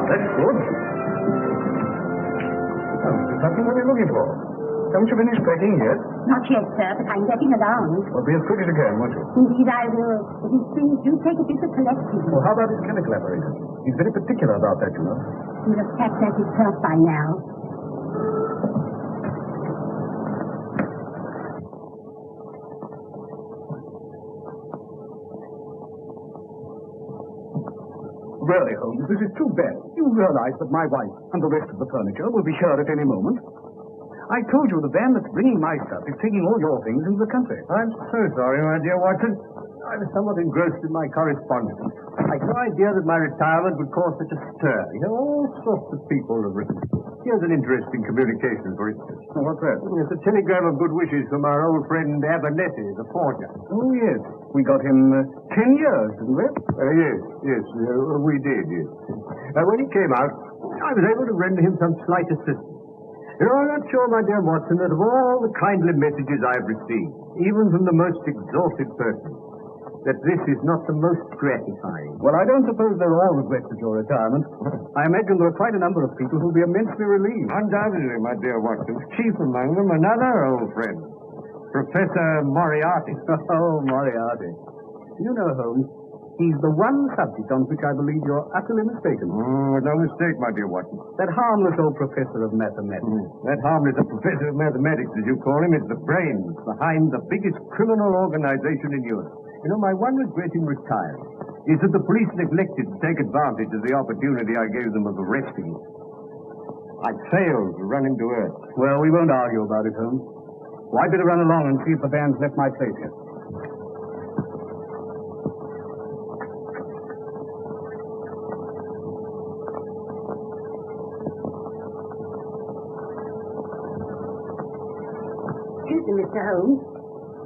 That's good. Oh, is that what you're looking for? Haven't you finished packing yet? Not yet, sir, but I'm getting along. Well, be as quick as you can, won't you? Indeed, I will. But these things do take a bit of collecting. Well, how about his chemical apparatus? He's very particular about that, you know. He'll have packed that himself by now. Really, Holmes, this is too bad. You realize that my wife and the rest of the furniture will be here at any moment. I told you the van that's bringing my stuff is taking all your things into the country. I'm so sorry, my dear Watson. I was somewhat engrossed in my correspondence. I'd no idea that my retirement would cause such a stir. You know, all sorts of people have written. Here's an interesting communication, for instance. What's that? It's a telegram of good wishes from our old friend Abernethy, the forger. Oh, yes. We got him 10 years, didn't we? Yes, we did, yes. When he came out, I was able to render him some slight assistance. You know, I'm not sure, my dear Watson, that of all the kindly messages I've received, even from the most exalted person, that this is not the most gratifying. Well, I don't suppose there are all regrets at your retirement. I imagine there are quite a number of people who'll be immensely relieved. Undoubtedly, my dear Watson. Chief among them, another old friend, Professor Moriarty. Oh, Moriarty. You know, Holmes, he's the one subject on which I believe you're utterly mistaken. No mistake, my dear Watson. That harmless old professor of mathematics. That harmless professor of mathematics, as you call him, is the brains behind the biggest criminal organization in Europe. You know, my one regret in retiring is that the police neglected to take advantage of the opportunity I gave them of arresting him. I failed to run him to earth. Well, we won't argue about it, Holmes. Well, I'd better run along and see if the van's left my place yet. Excuse me, Mr. Holmes.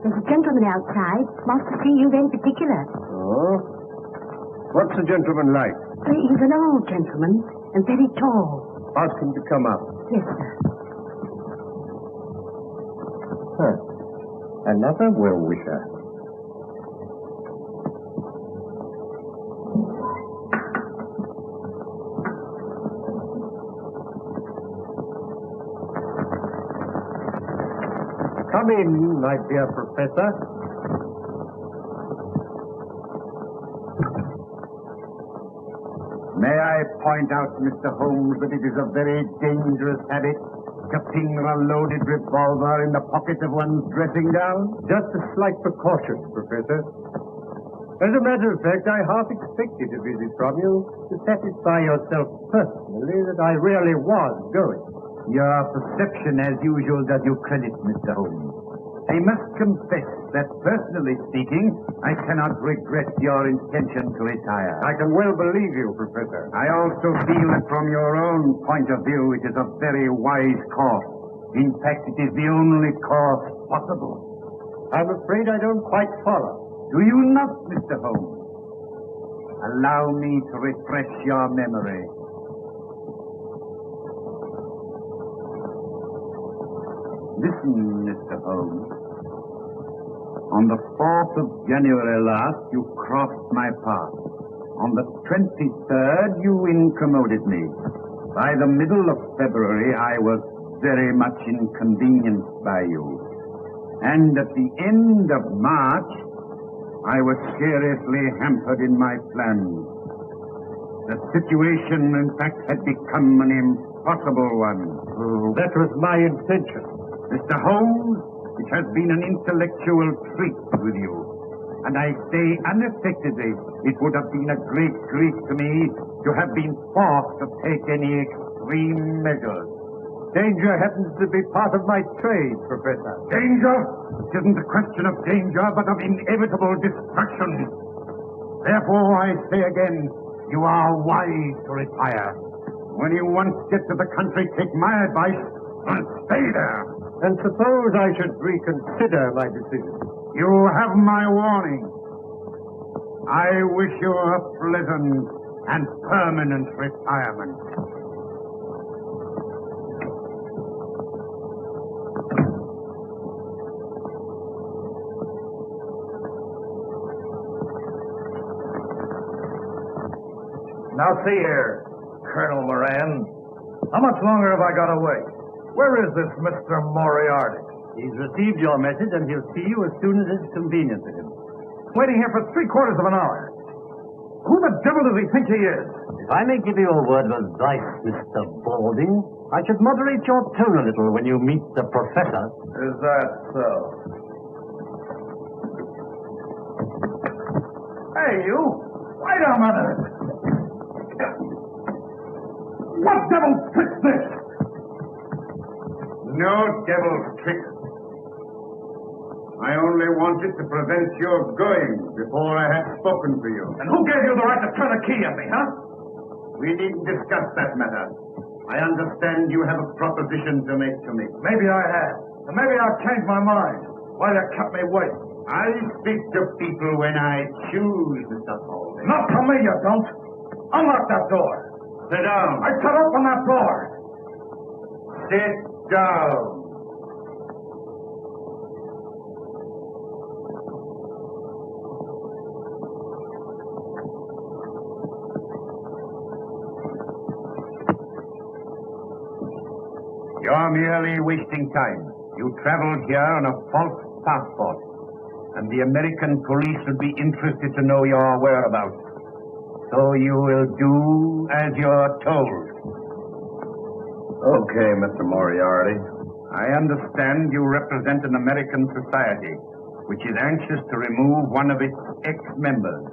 There's a gentleman outside. Wants to see you very particular. Oh? What's the gentleman like? He's an old gentleman and very tall. Ask him to come up. Yes, sir. Another well-wisher. Come in, my dear Professor. May I point out, Mr. Holmes, that it is a very dangerous habit to finger a loaded revolver in the pocket of one's dressing gown? Just a slight precaution, Professor. As a matter of fact, I half expected a visit from you to satisfy yourself personally that I really was going. Your perception, as usual, does you credit, Mr. Holmes. I must confess that, personally speaking, I cannot regret your intention to retire. I can well believe you, Professor. I also feel that from your own point of view, it is a very wise course. In fact, it is the only course possible. I'm afraid I don't quite follow. Do you not, Mr. Holmes? Allow me to refresh your memory. Listen, Mr. Holmes. On the 4th of January last, you crossed my path. On the 23rd, you incommoded me. By the middle of February, I was very much inconvenienced by you. And at the end of March, I was seriously hampered in my plans. The situation, in fact, had become an impossible one. That was my intention. Mr. Holmes, it has been an intellectual treat with you. And I say unaffectedly, it would have been a great grief to me to have been forced to take any extreme measures. Danger happens to be part of my trade, Professor. Danger? It isn't a question of danger, but of inevitable destruction. Therefore, I say again, you are wise to retire. When you once get to the country, take my advice and stay there. And suppose I should reconsider my decision. You have my warning. I wish you a pleasant and permanent retirement. Now see here. Colonel Moran. How much longer have I got to wait? Where is this Mr. Moriarty? He's received your message, and he'll see you as soon as it's convenient to him. Waiting here for 3/4 of an hour. Who the devil does he think he is? If I may give you a word of advice, Mr. Balding, I should moderate your tone a little when you meet the professor. Is that so? Hey, you! Wait a minute! What devil's trick's this? No devil's trick. I only wanted to prevent your going before I had spoken to you. And who gave you the right to turn a key at me, huh? We needn't discuss that matter. I understand you have a proposition to make to me. Maybe I have. And maybe I've changed my mind. Why you kept me waiting? I speak to people when I choose, Mr. Holmes. Not to me, you don't. Unlock that door. Sit down. I said open that door. Sit down. You're merely wasting time. You traveled here on a false passport, and the American police would be interested to know your whereabouts. So you will do as you're told. Okay, Mr. Moriarty. I understand you represent an American society which is anxious to remove one of its ex-members,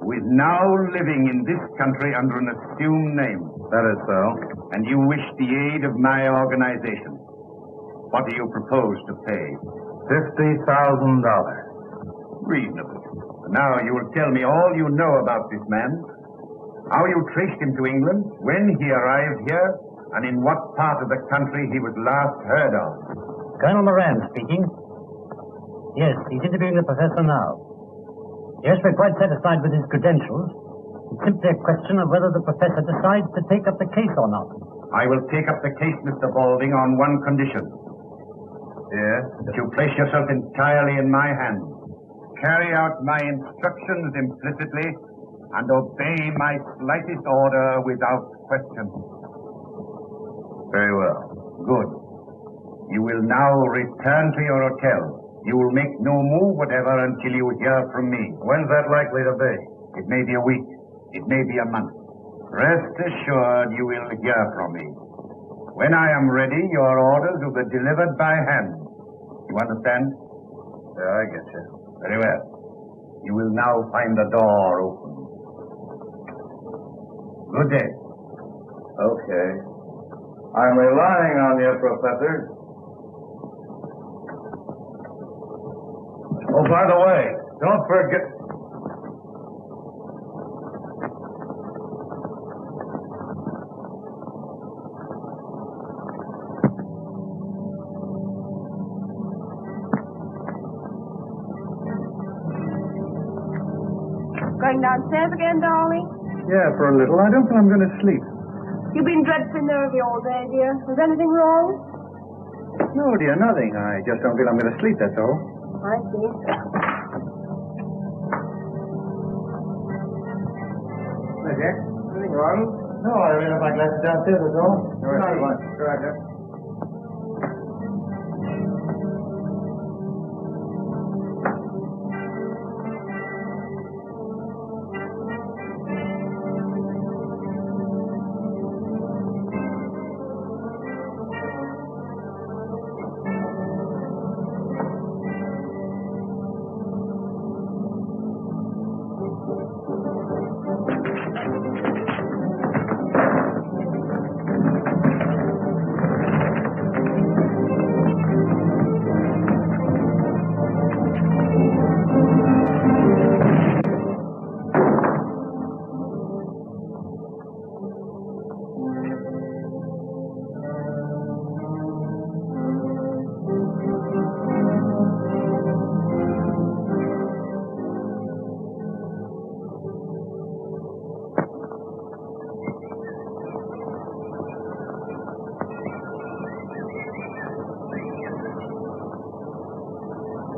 who is now living in this country under an assumed name. That is so. And you wish the aid of my organization. What do you propose to pay? $50,000. Reasonable. Now you will tell me all you know about this man, how you traced him to England, when he arrived here, and in what part of the country he was last heard of. Colonel Moran speaking. Yes, he's interviewing the professor now. Yes, we're quite satisfied with his credentials. It's simply a question of whether the professor decides to take up the case or not. I will take up the case, Mr. Balding, on one condition. Yes? That you place yourself entirely in my hands. Carry out my instructions implicitly and obey my slightest order without question. Very well. Good. You will now return to your hotel. You will make no move whatever until you hear from me. When's that likely to be? It may be a week. It may be a month. Rest assured you will hear from me. When I am ready, your orders will be delivered by hand. You understand? Yeah, I get you. Very well. You will now find the door open. Good day. Okay. I'm relying on you, Professor. Oh, by the way, don't forget... Going downstairs again, darling? Yeah, for a little. I don't think I'm going to sleep. You've been dreadfully nervy all day, dear. Is anything wrong? No, dear, nothing. I just don't feel I'm going to sleep, that's all. I see. Hi, Jack. Anything wrong? No, I really have my glasses downstairs, that's all. Right. Go right, Jack.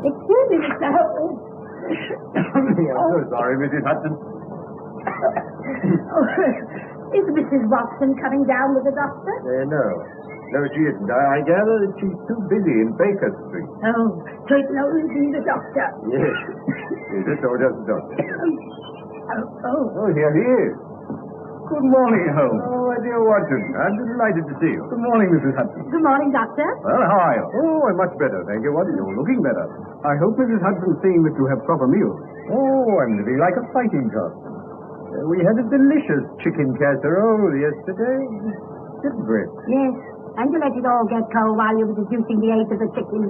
Excuse me, Mr. Holmes. I'm so sorry, Mrs. Hudson. Is Mrs. Watson coming down with the doctor? No. No, she isn't. I gather that she's too busy in Baker Street. Oh, so it can only be the doctor. Yes. Is it or just the doctor? Oh. Oh, here he is. Good morning, Holmes. Oh, my dear Watson. I'm delighted to see you. Good morning, Mrs. Hudson. Good morning, doctor. Well, how are you? Oh, I'm much better, thank you. Watson. You're looking better. I hope Mrs. Hudson's seeing that you have proper meals. Oh, I'm living like a fighting cock. We had a delicious chicken casserole yesterday, didn't we? Yes. And you let it all get cold while you were deducing the age of the chicken.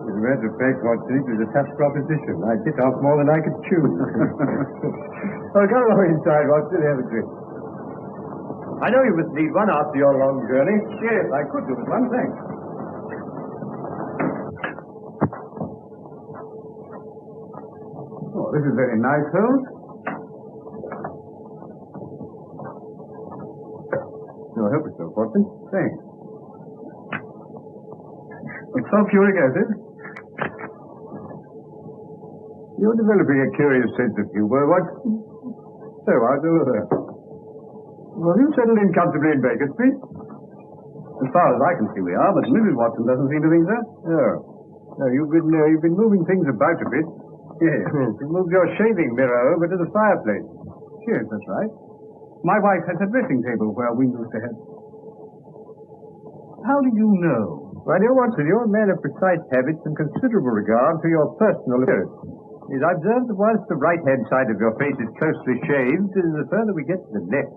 As a matter of fact, Watson, it was a tough proposition. I bit off more than I could chew. Oh, go along inside, Watson, have a drink. I know you must need one after your long journey. Yes, I could do with one, thanks. Oh, this is very nice, Holmes. You'll help yourself, Watson. Thanks. It's sulfuric acid. You're developing a curious sense of humor, Watson. So, how's all of that? Well, you settled in comfortably in Baker Street? As far as I can see, we are, but Mrs. Watson doesn't seem to think so. Oh. No, you've been moving things about a bit. Yes. You moved your shaving mirror over to the fireplace. Yes, that's right. My wife has a dressing table where we used to have. How did you know? My dear Watson, you're a man of precise habits and considerable regard for your personal appearance. Yes, I observed that whilst the right-hand side of your face is closely shaved, the further we get to the left,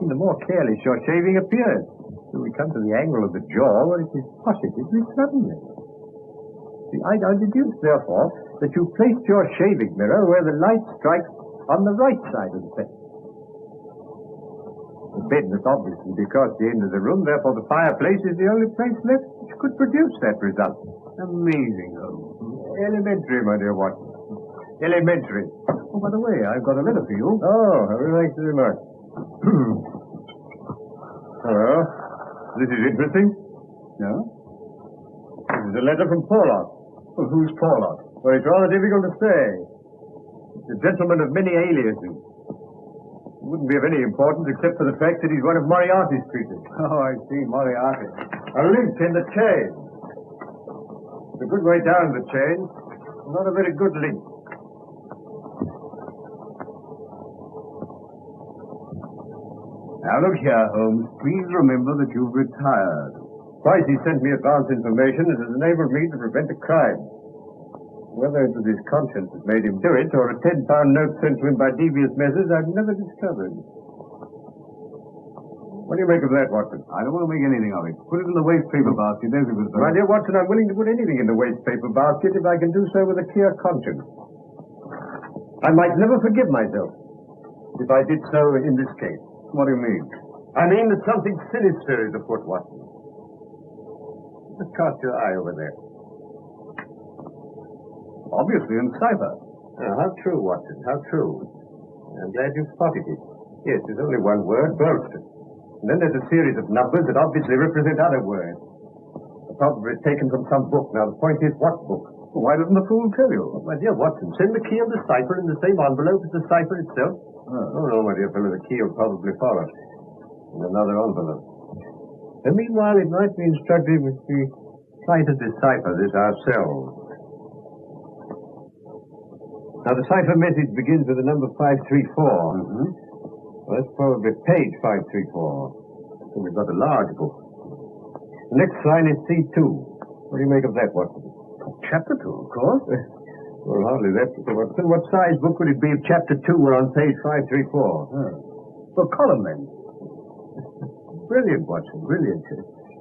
the more careless your shaving appears. Till we come to the angle of the jaw, where it is positively suddenly. See, I deduce, therefore, that you placed your shaving mirror where the light strikes on the right side of the face. The bed must obviously be across the end of the room, therefore the fireplace is the only place left which could produce that result. Amazing, Holmes. Elementary, my dear Watson. Elementary. Oh, by the way, I've got a letter for you. Oh, thanks very much. Well, this is interesting. No? This is a letter from Porlock. Well, who's Porlock? Well, it's rather difficult to say. It's a gentleman of many aliases. It wouldn't be of any importance except for the fact that he's one of Moriarty's creatures. Oh, I see, Moriarty. A link in the chain. It's a good way down the chain. Not a very good link. Now, look here, Holmes. Please remember that you've retired. Twice he sent me advance information that has enabled me to prevent a crime. Whether it was his conscience that made him do it, or a £10 note sent to him by devious methods, I've never discovered. What do you make of that, Watson? I don't want to make anything of it. Put it in the waste paper basket as it was done. My dear Watson, I'm willing to put anything in the waste paper basket if I can do so with a clear conscience. I might never forgive myself if I did so in this case. What do you mean? I mean that something sinister is afoot, Watson. Just cast your eye over there. Obviously in cipher. How true, Watson, how true. I'm glad you spotted it. Yes, there's only one word, Bolston. And then there's a series of numbers that obviously represent other words. Probably taken from some book. Now, the point is, what book? Well, why doesn't the fool tell you? My dear Watson, send the key of the cipher in the same envelope as the cipher itself. Oh, no, my dear fellow, the key will probably follow. In another envelope. And meanwhile, it might be instructive if we try to decipher this ourselves. Now, the cipher message begins with the number 534. Mm-hmm. Well, that's probably page 534. So we've got a large book. The next line is C2. What do you make of that, Watson? Chapter 2, of course. Well, hardly that, Mr. Watson. What size book would it be if chapter 2 were on page 534? Well, column length. Brilliant, Watson, brilliant.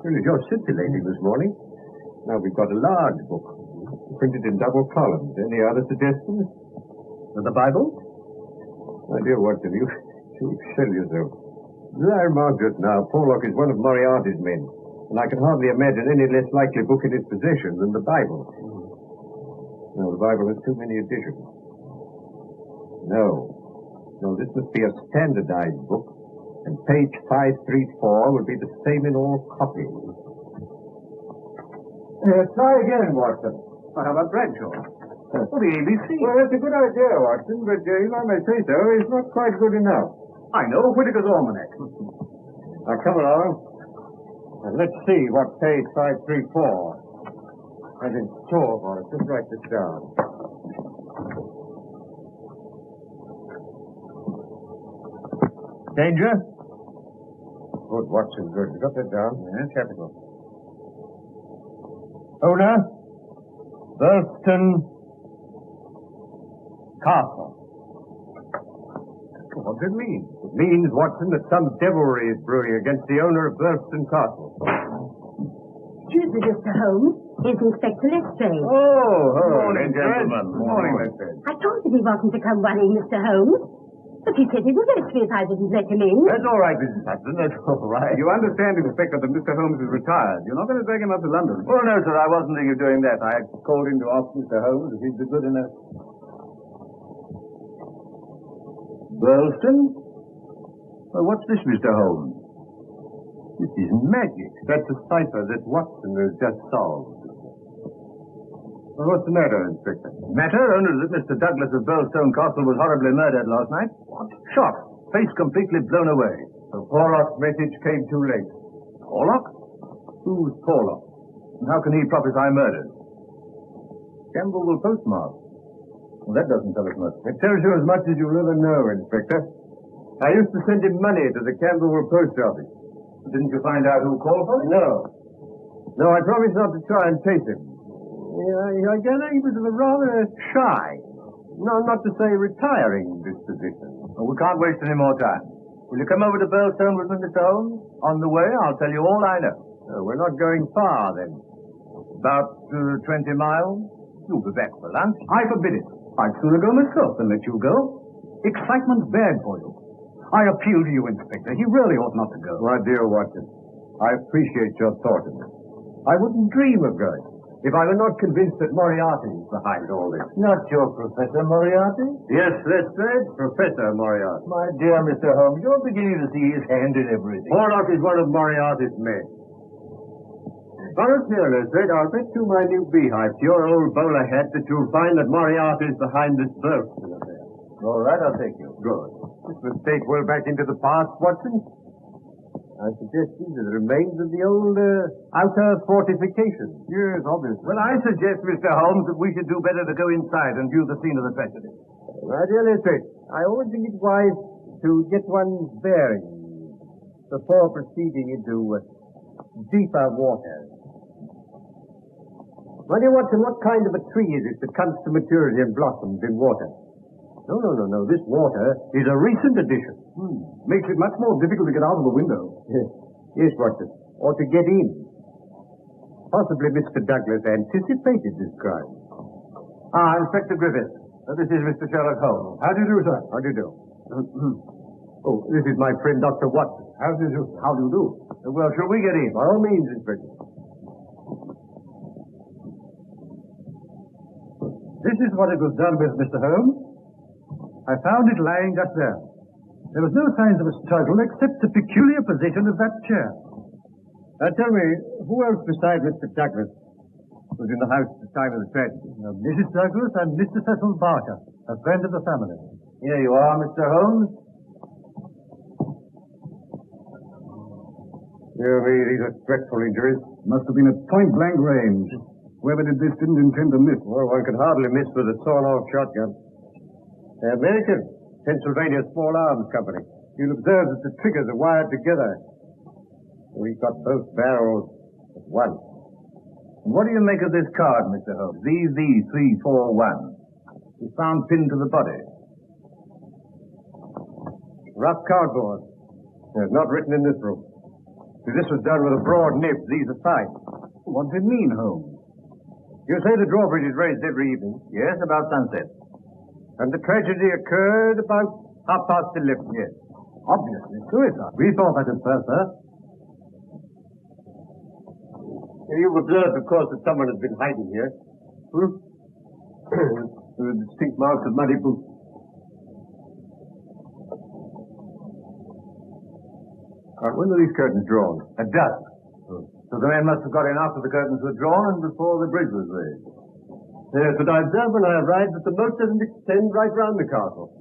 Really, you're scintillating this morning. Now, we've got a large book, printed in double columns. Any other suggestions? The Bible? My dear Watson, you excel yourself. As I remarked just now, Porlock is one of Moriarty's men, and I can hardly imagine any less likely book in his possession than the Bible. No, the Bible has too many editions. No, this must be a standardized book, and page 534 will be the same in all copies. Try again, Watson. How about Bradshaw? For the ABC. Well, that's a good idea, Watson, but if I may say so, it's not quite good enough. I know, Whittaker's Almanac. Now, come along, and let's see what page 534 has in store for us. Just write this down. Danger? Good, Watson, good. You got that down? Yes, capital. Owner? Burlston Castle. What does it mean? It means, Watson, that some devilry is brewing against the owner of Burlston Castle. Excuse me, Mr. Holmes. Here's Inspector Lestrade. Oh, Morning, gentlemen. Morning, Lestrade. I told him he wasn't to come worrying, Mr. Holmes. But he said he would let me if I didn't let him in. That's all right, Mrs. Hudson. That's all right. You understand, Inspector, that Mr. Holmes is retired. You're not going to drag him up to London. Oh, no, sir. I wasn't thinking of doing that. I called in to ask Mr. Holmes if he'd be good enough. Burlston? Well, what's this, Mr. Holmes? This is magic. That's a cipher that Watson has just solved. Well, what's the matter, Inspector? Matter only that Mr. Douglas of Burlstone Castle was horribly murdered last night. What? Shot. Face completely blown away. So Porlock's message came too late. Porlock? Who's Porlock? And how can he prophesy murder? Campbell will postmark. Well, that doesn't tell us much. It tells you as much as you'll ever know, Inspector. I used to send him money to the Camberwell post office. Didn't you find out who called for it? No. No, I promised not to try and chase him. I gather he was of a rather shy, no, not to say retiring disposition. Well, we can't waste any more time. Will you come over to Burlstone with me, Mr. Holmes? On the way, I'll tell you all I know. We're not going far, then. About 20 miles. You'll be back for lunch. I forbid it. I'd sooner go myself than let you go. Excitement's bad for you. I appeal to you, Inspector. He really ought not to go. My dear Watson, I appreciate your thought of it. I wouldn't dream of going if I were not convinced that Moriarty is behind all this. Not your Professor Moriarty? Yes, Lestrade, Professor Moriarty. My dear Mr. Holmes, you're beginning to see his hand in everything. Porlock is one of Moriarty's men. Now, look here, Lestrade, I'll bet you my new beehive to your old bowler hat that you'll find that Moriarty is behind this Burlston affair. All right, I'll take you. Good. This mistake well back into the past, Watson. I suggest these are the remains of the old outer fortifications. Yes, obviously. Well, I suggest, Mr. Holmes, that we should do better to go inside and view the scene of the tragedy. My dear Lestrade, I always think it wise to get one's bearings before proceeding into deeper waters. My dear Watson, what kind of a tree is it that comes to maturity and blossoms in water? No. This water is a recent addition. Makes it much more difficult to get out of the window. Yes, Watson. Or to get in. Possibly Mr. Douglas anticipated this crime. Inspector Griffith. This is Mr. Sherlock Holmes. How do you do, sir? How do you do? Oh, this is my friend, Dr. Watson. How do you do? How do you do? Well, shall we get in? By all means, Inspector. This is what it was done with, Mr. Holmes. I found it lying just there. There was no signs of a struggle except the peculiar position of that chair. Now tell me, who else besides Mr. Douglas was in the house at the time of the tragedy? Mrs. Douglas and Mr. Cecil Barker, a friend of the family. Here you are, Mr. Holmes. Dear me, these are dreadful injuries. Must have been at point-blank range. Whoever did this didn't intend to miss. Well, one could hardly miss with a sawn-off shotgun. American, Pennsylvania Small Arms Company. You'll observe that the triggers are wired together. We got both barrels at once. And what do you make of this card, Mr. Holmes? VV341. It's found pinned to the body. Rough cardboard. It's not written in this room. See, this was done with a broad nib. These are fine. What does it mean, Holmes? You say the drawbridge is raised every evening? Yes, about sunset. And the tragedy occurred about 11:30. Yes. Obviously suicide. We thought that at first, sir. You've observed, of course, that someone has been hiding here. There are distinct marks of muddy boots. When were these curtains drawn? At dusk. So the men must have got in after the curtains were drawn and before the bridge was raised. Yes, but I observed when I arrived that the moat doesn't extend right round the castle.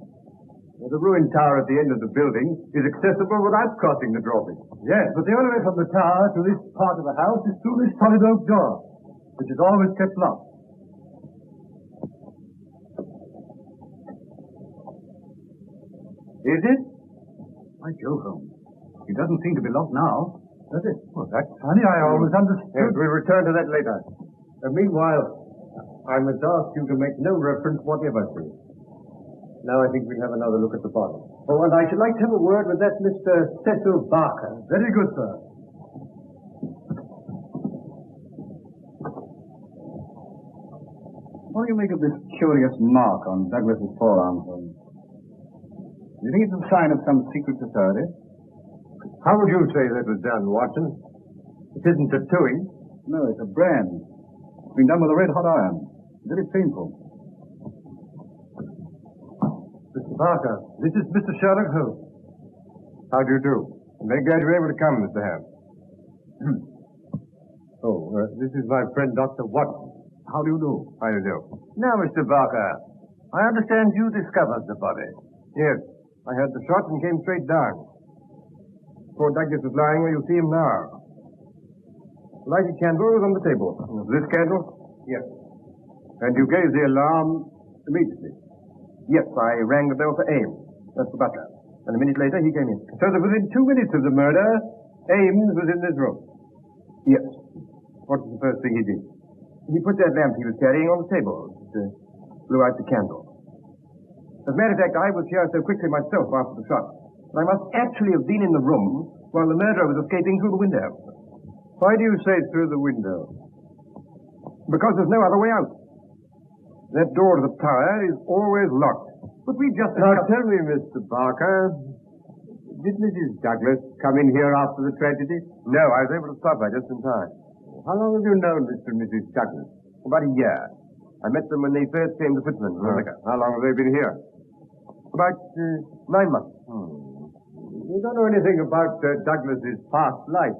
The ruined tower at the end of the building is accessible without crossing the drawbridge. Yes, but the only way from the tower to this part of the house is through this solid oak door, which is always kept locked. Is it? By Jove, Holmes. It doesn't seem to be locked now, does it? Well, that's Funny, I always Yes, understood. we'll return to that later. Meanwhile, I must ask you to make no reference whatever to it. Now I think we'll have another look at the bottle. Oh, and I should like to have a word with that Mr. Cecil Barker. Very good, sir. What do you make of this curious mark on Douglas's forearm, Holmes? Do you think it's a sign of some secret society? How would you say that was done, Watson? It isn't tattooing. No, it's a brand. It's been done with a red-hot iron. Very painful. Mr. Barker, this is Mr. Sherlock Holmes. How do you do? I'm very glad you're able to come, Mr. Ham. This is my friend, Dr. Watson. How do you do? How do you do? Now, Mr. Barker, I understand you discovered the body. Yes, I heard the shot and came straight down. Poor Douglas is lying where you see him now. The lighted candle was on the table. This candle? Yes. And you gave the alarm immediately? Yes, I rang the bell for Ames. That's the butler. And a minute later, he came in. So that within 2 minutes of the murder, Ames was in this room? Yes. What was the first thing he did? He put that lamp he was carrying on the table. It blew out the candle. As a matter of fact, I was here so quickly myself after the shot. But I must actually have been in the room while the murderer was escaping through the window. Why do you say through the window? Because there's no other way out. That door to the tower is always locked. But we just... Now tell me, Mr. Barker, did Mrs. Douglas come in here after the tragedy? No, I was able to stop her just in time. How long have you known Mr. and Mrs. Douglas? About a year. I met them when they first came to Switzerland. How long have they been here? About 9 months. You don't know anything about Douglas's past life.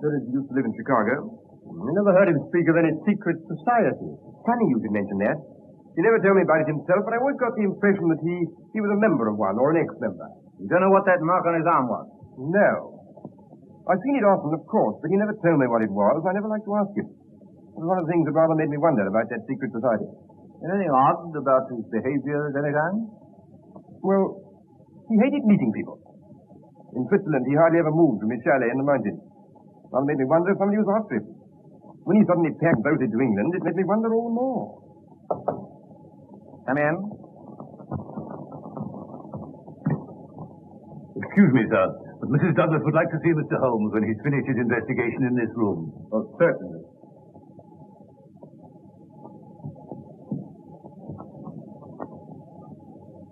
That is, he used to live in Chicago. I never heard him speak of any secret society. Funny you should mention that. He never told me about it himself, but I always got the impression that he was a member of one, or an ex-member. You don't know what that mark on his arm was? No. I've seen it often, of course, but he never told me what it was. I never liked to ask him. It was one of the things that rather made me wonder about that secret society. Anything odd about his behavior at any time? Well, he hated meeting people. In Switzerland, he hardly ever moved from his chalet in the mountains. Rather made me wonder if somebody was after him. When he suddenly packed both into England, it made me wonder all the more. Come in. Excuse me, sir, but Mrs. Douglas would like to see Mr. Holmes when he's finished his investigation in this room. Oh, certainly.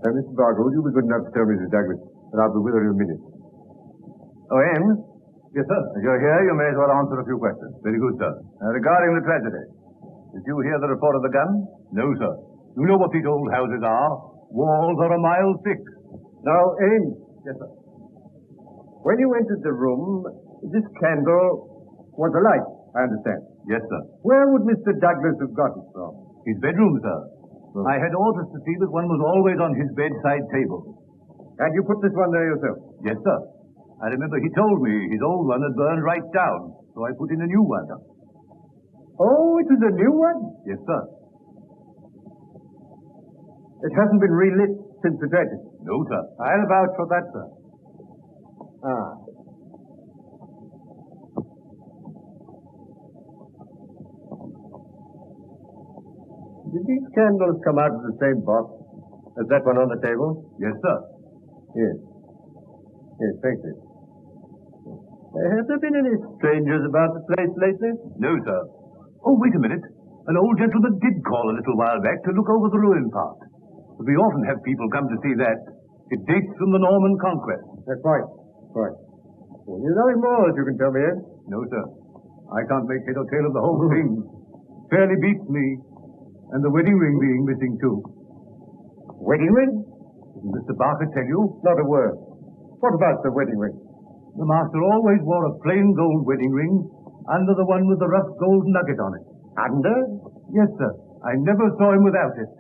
Mr. Barker, would you be good enough to tell Mrs. Douglas that I'll be with her in a minute? Oh, Ames? Yes, sir. As you're here, you may as well answer a few questions. Very good, sir. Regarding the tragedy, did you hear the report of the gun? No, sir. You know what these old houses are. Walls are a mile thick. Now, Ames. Yes, sir. When you entered the room, this candle was alight, I understand. Yes, sir. Where would Mr. Douglas have got it from? His bedroom, sir. Oh. I had orders to see that one was always on his bedside table. And you put this one there yourself? Yes, sir. I remember he told me his old one had burned right down, so I put in a new one. Oh, it was a new one? Yes, sir. It hasn't been relit since the tragedy? No, sir. I'll vouch for that, sir. Ah. Did these candles come out of the same box as that one on the table? Yes, sir. Yes. Yes, thank you. Have there been any strangers about the place lately? No, sir. Oh, wait a minute. An old gentleman did call a little while back to look over the ruin part. But we often have people come to see that. It dates from the Norman Conquest. Quite. Well, there's nothing more that you can tell me, eh? No, sir. I can't make head or tail of the whole thing. Fairly beats me. And the wedding ring being missing, too. Wedding ring? Didn't Mr. Barker tell you? Not a word. What about the wedding ring? The master always wore a plain gold wedding ring under the one with the rough gold nugget on it. Under? Yes, sir. I never saw him without it.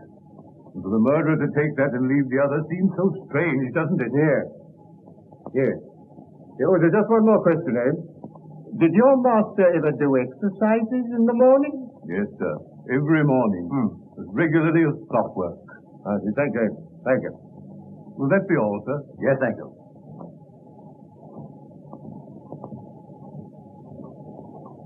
And for the murderer to take that and leave the other seems so strange, doesn't it? Yes. Yes. Oh, there's just one more question, Abe. Did your master ever do exercises in the morning? Yes, sir. Every morning. As regularly as clockwork. I see. Thank you, Abe. Thank you. Will that be all, sir? Yes, thank you.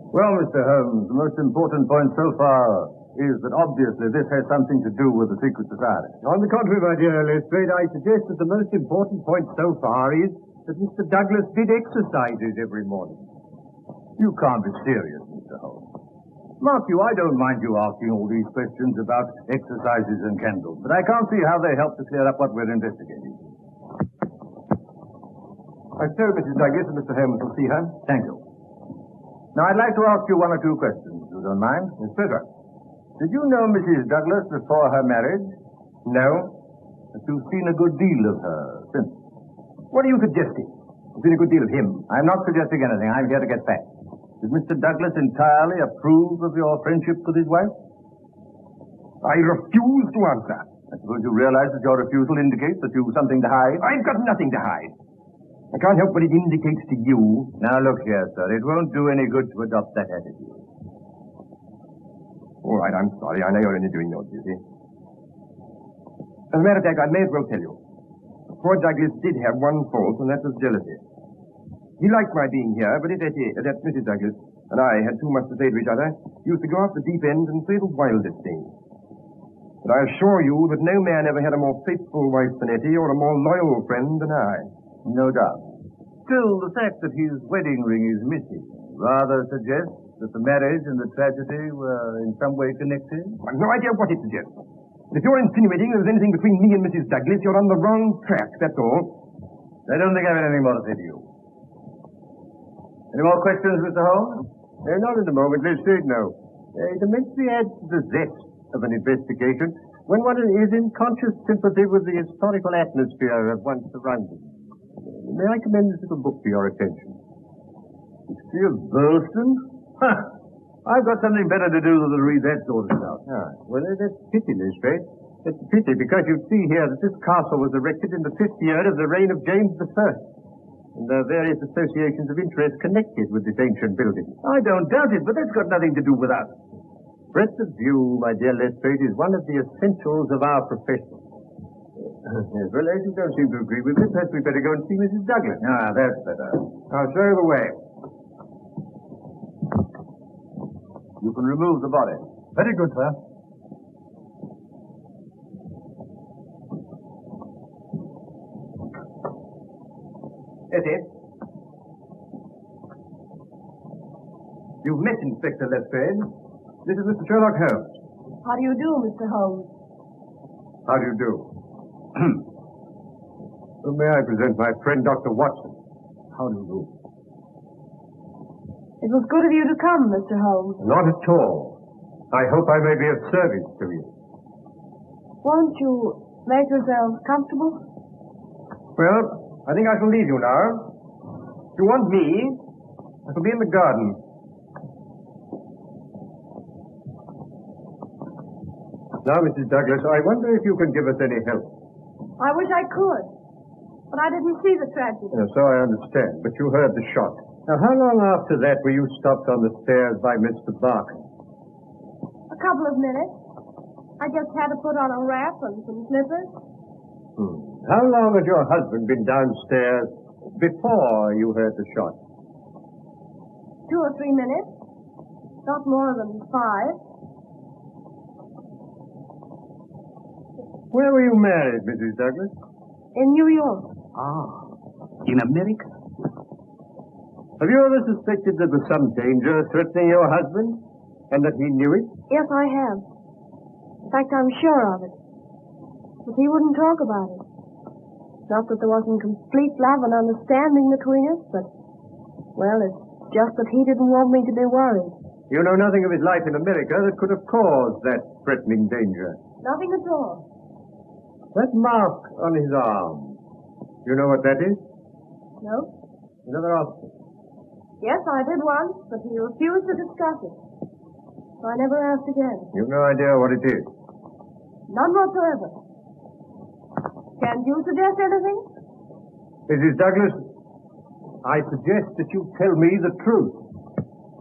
Well, Mr. Holmes, the most important point so far is that obviously this has something to do with the secret society. On the contrary, my dear Lestrade, I suggest that the most important point so far is that Mr. Douglas did exercises every morning. You can't be serious, Mr. Holmes. Mark you, I don't mind you asking all these questions about exercises and candles, but I can't see how they help to clear up what we're investigating. I've told Mrs. Douglas that Mr. Holmes will see her. Thank you. Now, I'd like to ask you one or two questions, if you don't mind. Yes, sir. Did you know Mrs. Douglas before her marriage? No. But you've seen a good deal of her since. What are you suggesting? You've seen a good deal of him. I'm not suggesting anything. I'm here to get facts. Did Mr. Douglas entirely approve of your friendship with his wife? I refuse to answer. I suppose you realize that your refusal indicates that you've something to hide? I've got nothing to hide. I can't help what it indicates to you. Now, look here, sir. It won't do any good to adopt that attitude. All right, I'm sorry. I know you're only doing your duty. As a matter of fact, I may as well tell you. Poor Douglas did have one fault, and that was jealousy. He liked my being here, but that Mrs. Douglas and I had too much to say to each other. Used to go off the deep end and say the wildest things. But I assure you that no man ever had a more faithful wife than Etty or a more loyal friend than I. No doubt. Still, the fact that his wedding ring is missing rather suggests that the marriage and the tragedy were in some way connected. I've no idea what it suggests. If you're insinuating there's anything between me and Mrs. Douglas, you're on the wrong track, that's all. I don't think I've anything more to say to you. Any more questions, Mr. Holmes? No, not at the moment. Let's say no. It immensely adds to the zest of an investigation when one is in conscious sympathy with the historical atmosphere of one's surroundings. May I commend this little book to your attention? History of Burleston? Huh. I've got something better to do than to read that sort of stuff. Well, that's pity, Lestrade. It's a pity because you see here that this castle was erected in the 5th year of the reign of James I. And there are various associations of interest connected with this ancient building. I don't doubt it, but that's got nothing to do with us. Breadth of view, my dear Lestrade, is one of the essentials of our profession. Yes, well, as you don't seem to agree with it, perhaps we'd better go and see Mrs. Douglas. That's better. I'll show you the way. You can remove the body. Very good, sir. Etty. You've met Inspector Lestrade. This is Mr. Sherlock Holmes. How do you do, Mr. Holmes? How do you do? May I present my friend, Dr. Watson? How do you do? It was good of you to come, Mr. Holmes. Not at all. I hope I may be of service to you. Won't you make yourselves comfortable? Well, I think I shall leave you now. If you want me, I shall be in the garden. Now, Mrs. Douglas, I wonder if you can give us any help. I wish I could, but I didn't see the tragedy. So I understand, but you heard the shot. Now, how long after that were you stopped on the stairs by Mr. Barker? A couple of minutes. I just had to put on a wrap and some slippers. How long had your husband been downstairs before you heard the shot? 2 or 3 minutes. Not more than 5. Where were you married, Mrs. Douglas? In New York. In America? Have you ever suspected there was some danger threatening your husband, and that he knew it? Yes, I have. In fact, I'm sure of it. But he wouldn't talk about it. Not that there wasn't complete love and understanding between us, but, well, it's just that he didn't want me to be worried. You know nothing of his life in America that could have caused that threatening danger. Nothing at all. That mark on his arm, you know what that is? No? Another officer. Yes, I did once, but he refused to discuss it. I never asked again. You've no idea what it is. None whatsoever. Can you suggest anything? Mrs. Douglas, I suggest that you tell me the truth.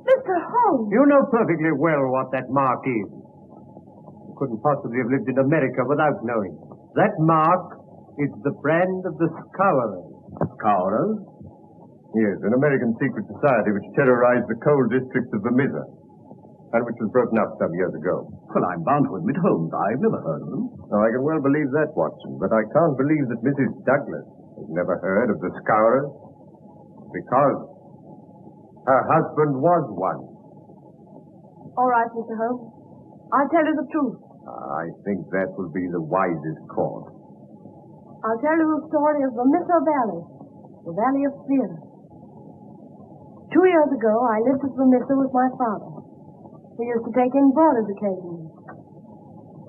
Mr. Holmes! You know perfectly well what that mark is. You couldn't possibly have lived in America without knowing. That mark is the brand of the Scholars. Scholars? Yes, an American secret society which terrorized the coal districts of Vermissa, and which was broken up some years ago. Well, I'm bound to admit, Holmes, I've never heard of them. Now, I can well believe that, Watson, but I can't believe that Mrs. Douglas has never heard of the Scholars, because her husband was one. All right, Mr. Holmes. I'll tell you the truth. I think that will be the wisest course. I'll tell you the story of Vermissa Valley, the Valley of Fear. 2 years ago, I lived at Vermissa with my father. We used to take in boarders occasionally.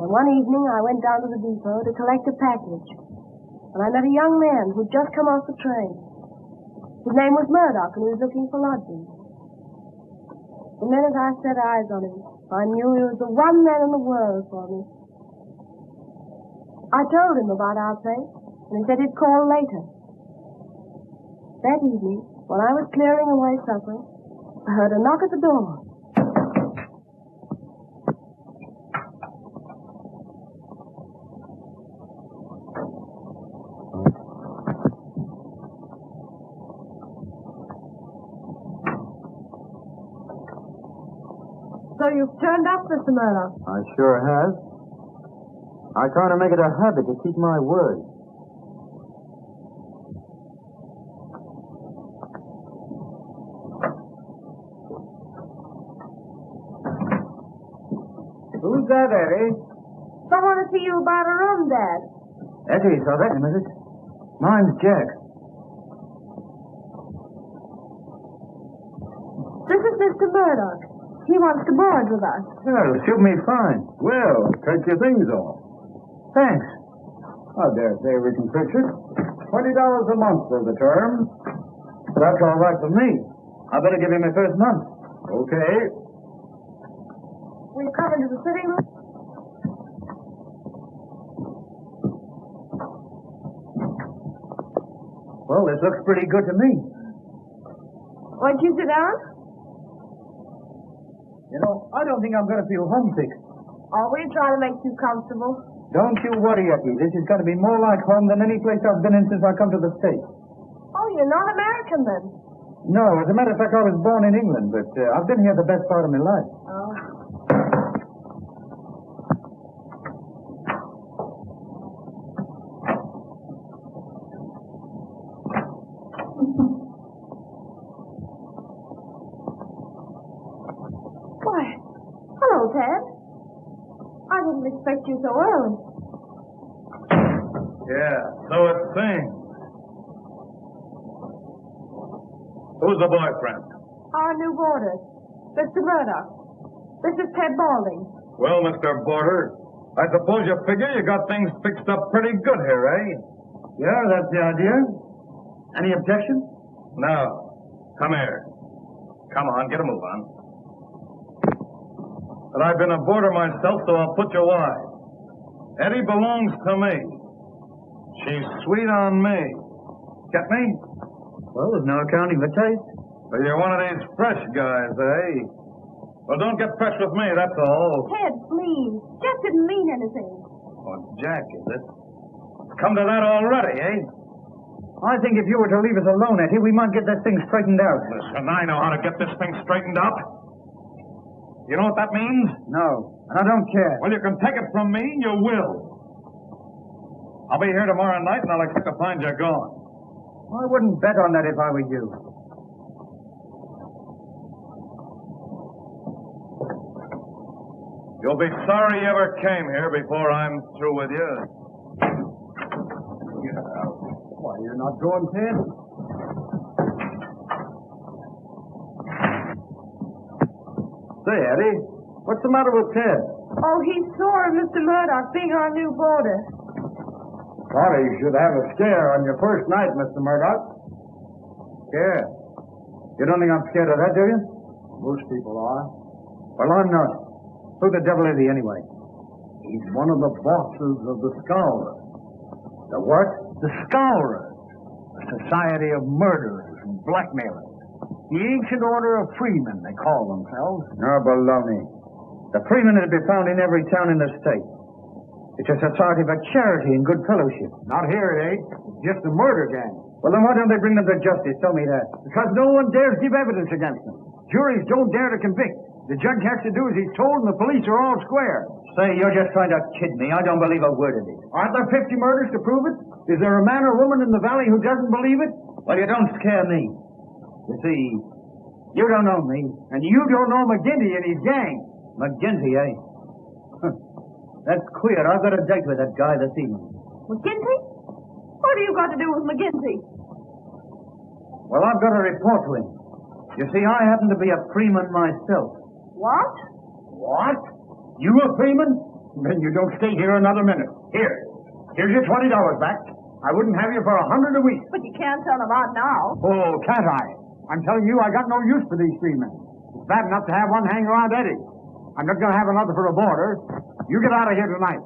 And one evening, I went down to the depot to collect a package. And I met a young man who'd just come off the train. His name was Murdoch, and he was looking for lodging. The minute I set eyes on him, I knew he was the one man in the world for me. I told him about our place, and he said he'd call later. That evening, when I was clearing away supper, I heard a knock at the door. So you've turned up, Mr. Murdoch. I sure have. I try to make it a habit to keep my word. Who's that, Eddie? Someone to see you about a room, Dad. Eddie, so that's him, is it? Mine's Jack. This is Mr. Murdoch. He wants to board with us. Well, suit me fine. Well, take your things off. Thanks. I dare say we can fix it. $20 a month for the term. That's all right for me. I better give him my first month. Okay. We'll come into the sitting room. Well, this looks pretty good to me. Won't you sit down? You know, I don't think I'm going to feel homesick. Oh, we'll try to make you comfortable. Don't you worry, Eddie. This is going to be more like home than any place I've been in since I come to the States. Oh, you're not American then? No, as a matter of fact, I was born in England, but I've been here the best part of my life. Oh. Why, hello, Ted. I didn't expect you so early. Yeah, so it seems. Who's the boyfriend? Our new boarder, Mr. Murdoch. This is Ted Balding. Well, Mr. Boarder, I suppose you figure you got things fixed up pretty good here, eh? Yeah, that's the idea. Any objection? No. Come here. Come on, get a move on. But I've been a boarder myself, so I'll put you wise. Eddie belongs to me. She's sweet on me. Get me? Well, there's no accounting for taste. Well, you're one of these fresh guys, eh? Well, don't get fresh with me, that's all. Ted, please. Just didn't mean anything. Oh, Jack, is it? It's come to that already, eh? I think if you were to leave us alone, Eddie, we might get this thing straightened out. Listen, I know how to get this thing straightened up. You know what that means? No, and I don't care. Well, you can take it from me, you will. I'll be here tomorrow night, and I'll expect to find you gone. I wouldn't bet on that if I were you. You'll be sorry you ever came here before I'm through with you. Why, you're not going, Ted? Say, Eddie, what's the matter with Ted? Oh, he's sore of Mr. Murdoch being our new boarder. Sorry you should have a scare on your first night, Mr. Murdoch. Scare? You don't think I'm scared of that, do you? Most people are. Well, I'm not. Who the devil is he, anyway? He's one of the bosses of the Scowlers. The what? The Scowlers, a society of murderers and blackmailers. The ancient order of freemen, they call themselves. No, baloney. The freemen are to be found in every town in the state. It's a society for charity and good fellowship. Not here, it ain't. It's just a murder gang. Well, then why don't they bring them to justice? Tell me that. Because no one dares give evidence against them. Juries don't dare to convict. The judge has to do as he's told, and the police are all square. Say, you're just trying to kid me. I don't believe a word of it. Aren't there 50 murders to prove it? Is there a man or woman in the valley who doesn't believe it? Well, you don't scare me. You see, you don't know me. And you don't know McGinty and his gang. McGinty, eh? That's queer. I've got a date with that guy this evening. McGinty? What have you got to do with McGinty? Well, I've got a report to him. You see, I happen to be a freeman myself. What? What? You a freeman? Then you don't stay here another minute. Here's your $20 back. I wouldn't have you for $100 a week. But you can't sell him out now. Oh, can't I? I'm telling you, I got no use for these freemen. It's bad enough to have one hang around Eddie. I'm not going to have another for a boarder. You get out of here tonight.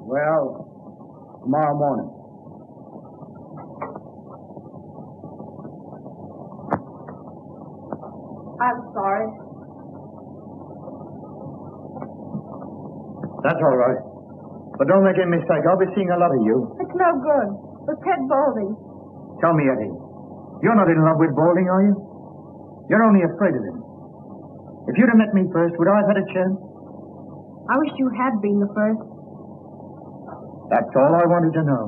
Well, tomorrow morning. I'm sorry. That's all right. But don't make any mistake. I'll be seeing a lot of you. It's no good. With Ted Balding. Tell me, Eddie. You're not in love with Balding, are you? You're only afraid of him. If you'd have met me first, would I have had a chance? I wish you had been the first. That's all I wanted to know.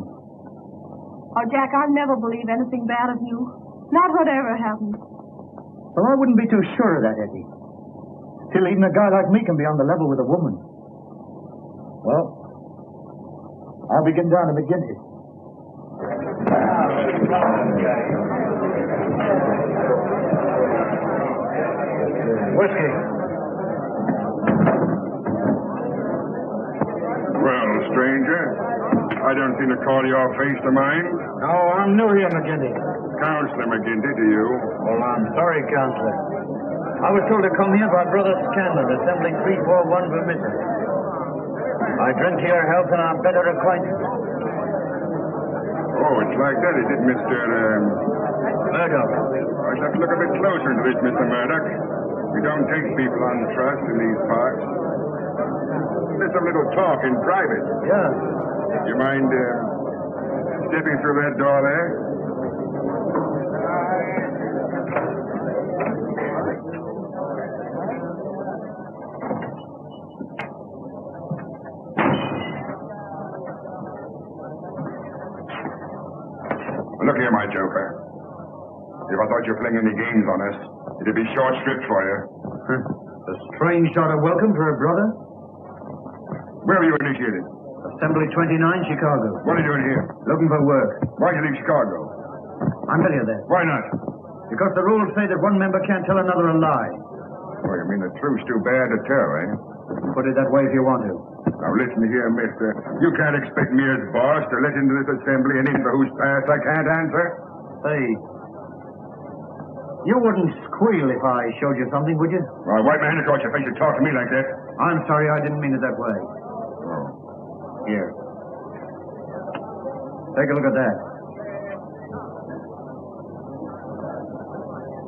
Oh, Jack, I'll never believe anything bad of you. Not whatever happens. Well, I wouldn't be too sure of that, Eddie. Still, even a guy like me can be on the level with a woman. Well, I'll be getting down to McGinty. Whiskey. Well, stranger, I don't seem to call your face to mind. No, I'm new here, McGinty. Counselor McGinty to you. Well, I'm sorry, Counselor. I was told to come here by Brother Scanlon, Assembly 341 for Mrs. I drink to your health and our better acquaintance. Oh, it's like that, is it, Mr. Murdoch. I'd have to look a bit closer into this, Mr. Murdoch. We don't take people on trust in these parts. Let's have a little talk in private. Yeah. You mind stepping through that door there? Look here, my joker. If I thought you were playing any games on us, it'd be short stripped for you. A strange sort of welcome for a brother. Where were you initiated? Assembly 29, Chicago. What are you doing here? Looking for work. Why'd you leave Chicago? I'll tell you that. Why not? Because the rules say that one member can't tell another a lie. Oh, you mean the truth's too bad to tell, eh? Put it that way if you want to. Now listen here, mister. You can't expect me as boss to let into this assembly an in for whose past I can't answer. Say, you wouldn't squeal if I showed you something, would you? Well, wipe my hand across your face and talk to me like that. I'm sorry, I didn't mean it that way. Oh. Here. Take a look at that.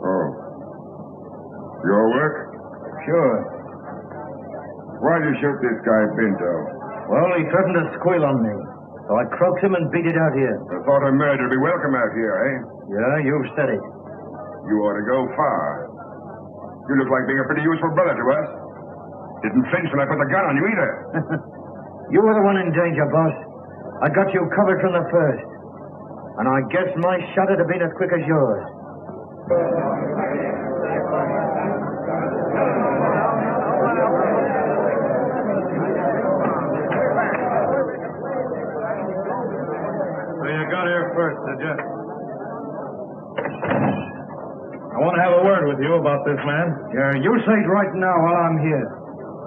Oh. Your work? Sure. Why'd you shoot this guy, Pinto? Well, he threatened to squeal on me. So I croaked him and beat it out here. The thought of murder would be welcome out here, eh? Yeah, you've said it. You ought to go far. You look like being a pretty useful brother to us. Didn't flinch when I put the gun on you either. You were the one in danger, boss. I got you covered from the first. And I guess my shot would have been as quick as yours. So you got here first, did you? I want to have a word with you about this man. Yeah, you say it right now while I'm here.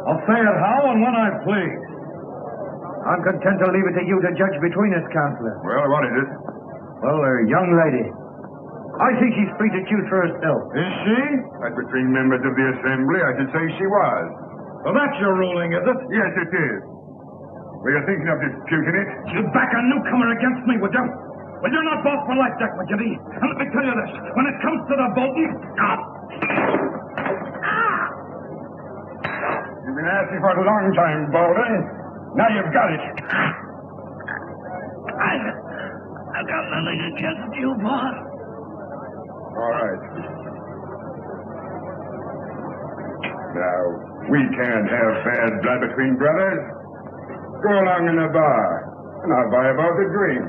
I'll say it how and when I please. I'm content to leave it to you to judge between us, Counselor. Well, what is it? Well, a young lady. I think she's free to choose for herself. Is she? As between members of the Assembly, I should say she was. Well, that's your ruling, is it? Yes, it is. Were you thinking of disputing it? You'd back a newcomer against me, would you? Well, you're not boss for life, Jack McGinty. And let me tell you this. When it comes to the voting... You've been asking for it a long time, Baldy. Now you've got it. I've got nothing against you, boss. All right. Now, we can't have bad blood between brothers. Go along in the bar, and I'll buy about the drink.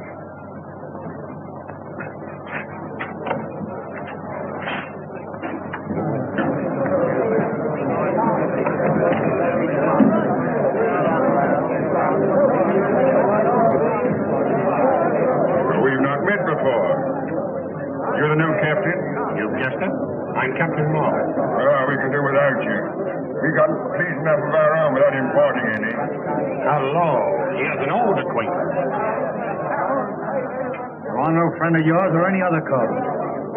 We've not met before. You're the new captain? You've guessed it. I'm Captain Moore. Well, we can do without you. We got pleased enough of our own without importing any. Hello. Here's an old acquaintance. Well, I'm no friend of yours or any other cause.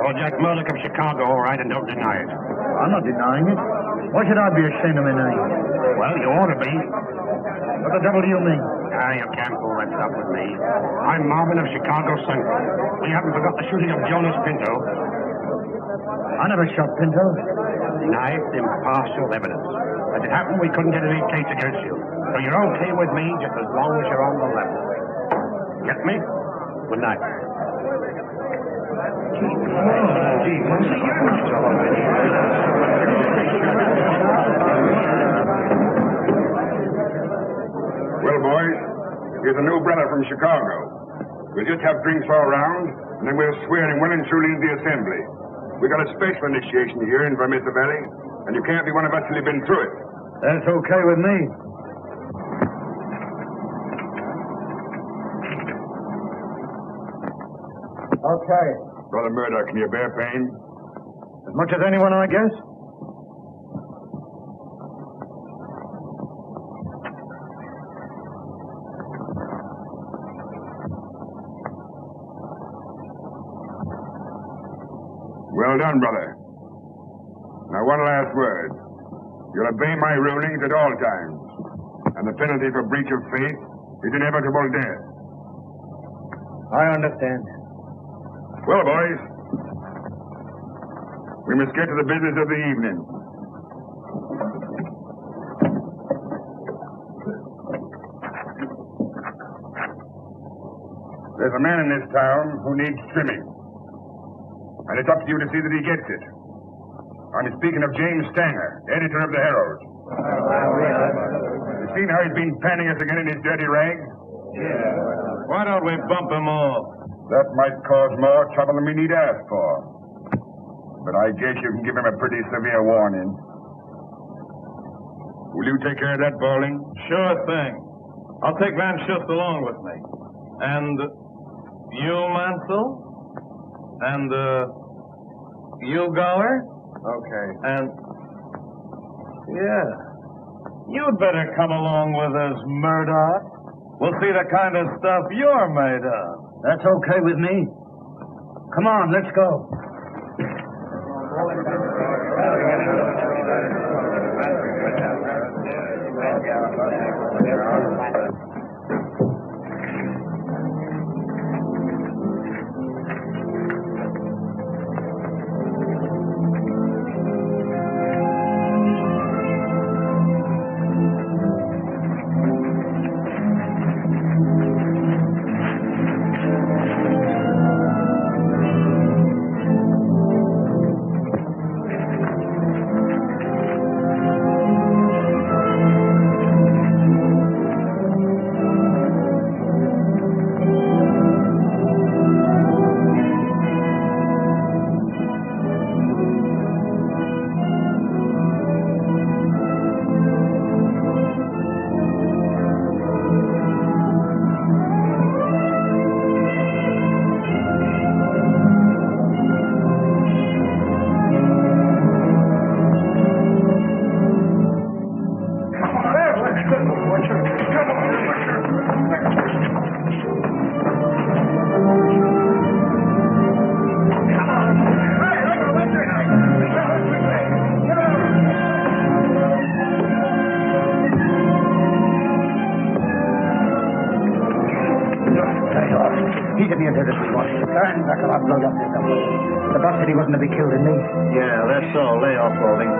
Oh, Jack Murdoch of Chicago, all right, and don't deny it. I'm not denying it. Why should I be ashamed of my name? Well, you ought to be. What the devil do you mean? You can't pull that stuff with me. I'm Marvin of Chicago Central. We haven't forgot the shooting of Jonas Pinto. I never shot Pinto. Nice, impartial evidence. As it happened, we couldn't get any case against you. So you're okay with me just as long as you're on the level. Get me? Good night. Well, boys, here's a new brother from Chicago. We'll just have drinks all around, and then we'll swear him well and truly into the Assembly. We got a special initiation here in Vermissa Valley, and you can't be one of us till you've been through it. That's okay with me. Okay. Brother Murdoch, can you bear pain? As much as anyone, I guess. Well done, brother. Now, one last word. You'll obey my rulings at all times, and the penalty for breach of faith is inevitable death. I understand. Well, boys, we must get to the business of the evening. There's a man in this town who needs trimming. And it's up to you to see that he gets it. I'm speaking of James Stanger, editor of the Herald. You seen how he's been panning us again in his dirty rags? Yeah. Why don't we bump him off? That might cause more trouble than we need ask for. But I guess you can give him a pretty severe warning. Will you take care of that, Bowling? Sure thing. I'll take Van Schuster along with me. And you, Mansell? And, you, Gower? Okay. And, yeah. You'd better come along with us, Murdoch. We'll see the kind of stuff you're made of. That's okay with me. Come on, let's go. He didn't hear this we want. Turn back or I'll blow your head up. The boss said he wasn't to be killed in me. Yeah, that's all. Lay off, Balding.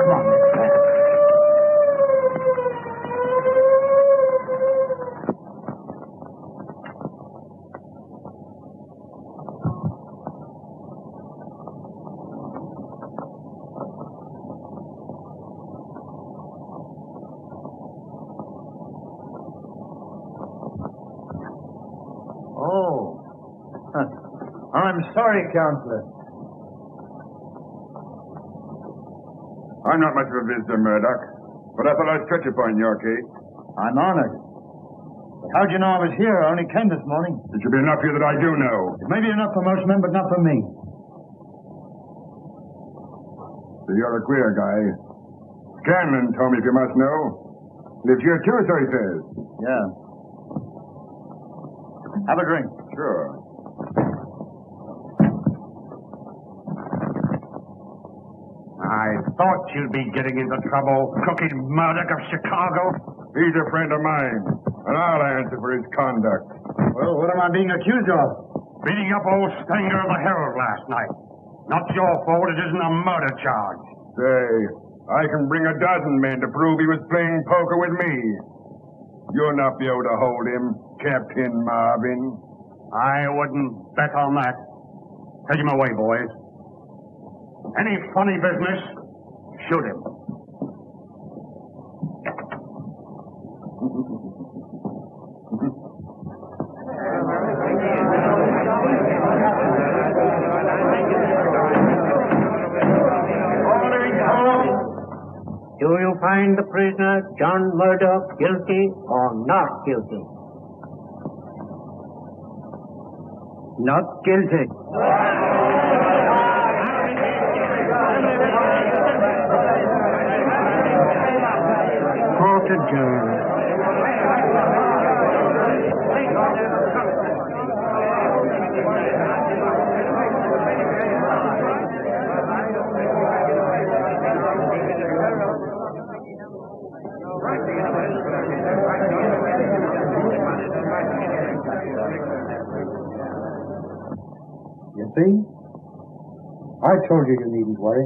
Come on, let's go. I'm sorry, Counselor. I'm not much of a visitor, Murdoch, but I thought I'd touch upon your case. I'm honored. But how'd you know I was here? I only came this morning. It should be enough for you that I do know. It may be enough for most men, but not for me. So you're a queer guy. Scanlon told me, if you must know. Lives here too, so he says. Yeah. Have a drink. Sure. I thought you'd be getting into trouble, Cookie Murdoch of Chicago. He's a friend of mine, and I'll answer for his conduct. Well, what am I being accused of? Beating up old Stanger of the Herald last night. Not your fault, it isn't a murder charge. Say, I can bring a dozen men to prove he was playing poker with me. You'll not be able to hold him, Captain Marvin. I wouldn't bet on that. Take him away, boys. Any funny business, shoot him. Do you find the prisoner, John Murdoch, guilty or not guilty? Not guilty. Court adjourned. You see? I told you needn't worry.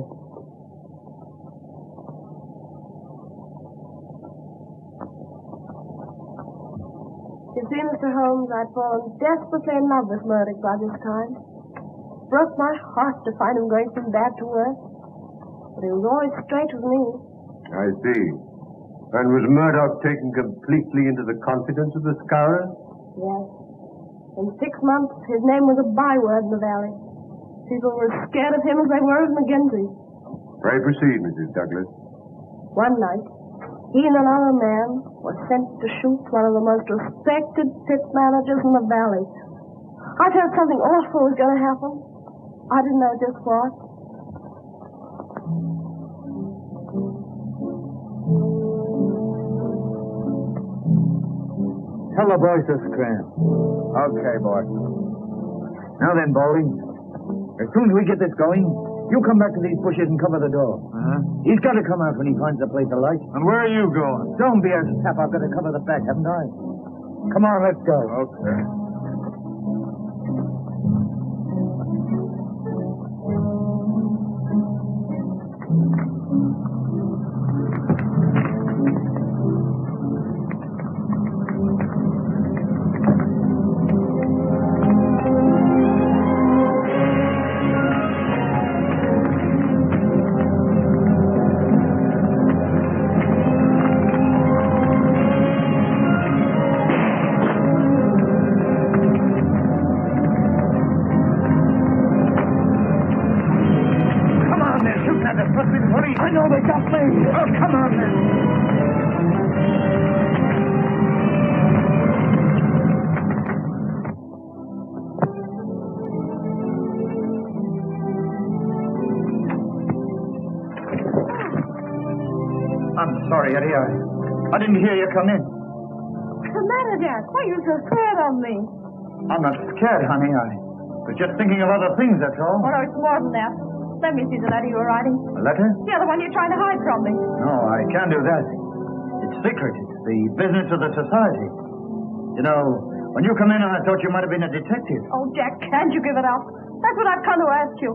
You see, Mr. Holmes, I'd fallen desperately in love with Murdoch by this time. It broke my heart to find him going from bad to worse. But he was always straight with me. I see. And was Murdoch taken completely into the confidence of the Scourers? Yes. In 6 months, his name was a byword in the valley. People were as scared of him as they were of McGinty. Pray proceed, Mrs. Douglas. One night, he and another man were sent to shoot one of the most respected pit managers in the valley. I felt something awful was going to happen. I didn't know just what. Tell the boys to scram. Okay, boy. Now then, Balding. As soon as we get this going, you come back to these bushes and cover the door. He's got to come out when he finds a place of light. And where are you going? Don't be a sap. I've got to cover the back, haven't I? Come on, let's go. Okay. I know they got me. Oh, come on, then. I'm sorry, Eddie. I didn't hear you come in. What's the matter, Jack? Why are you so scared of me? I'm not scared, honey. I was just thinking of other things, that's all. Oh, no, it's more than that. Let me see the letter you were writing. A letter? Yeah, the one you're trying to hide from me. No, I can't do that. It's secret. It's the business of the society. You know, When you come in, I thought you might have been a detective. Oh, Jack, can't you give it up? That's what I've come to ask you.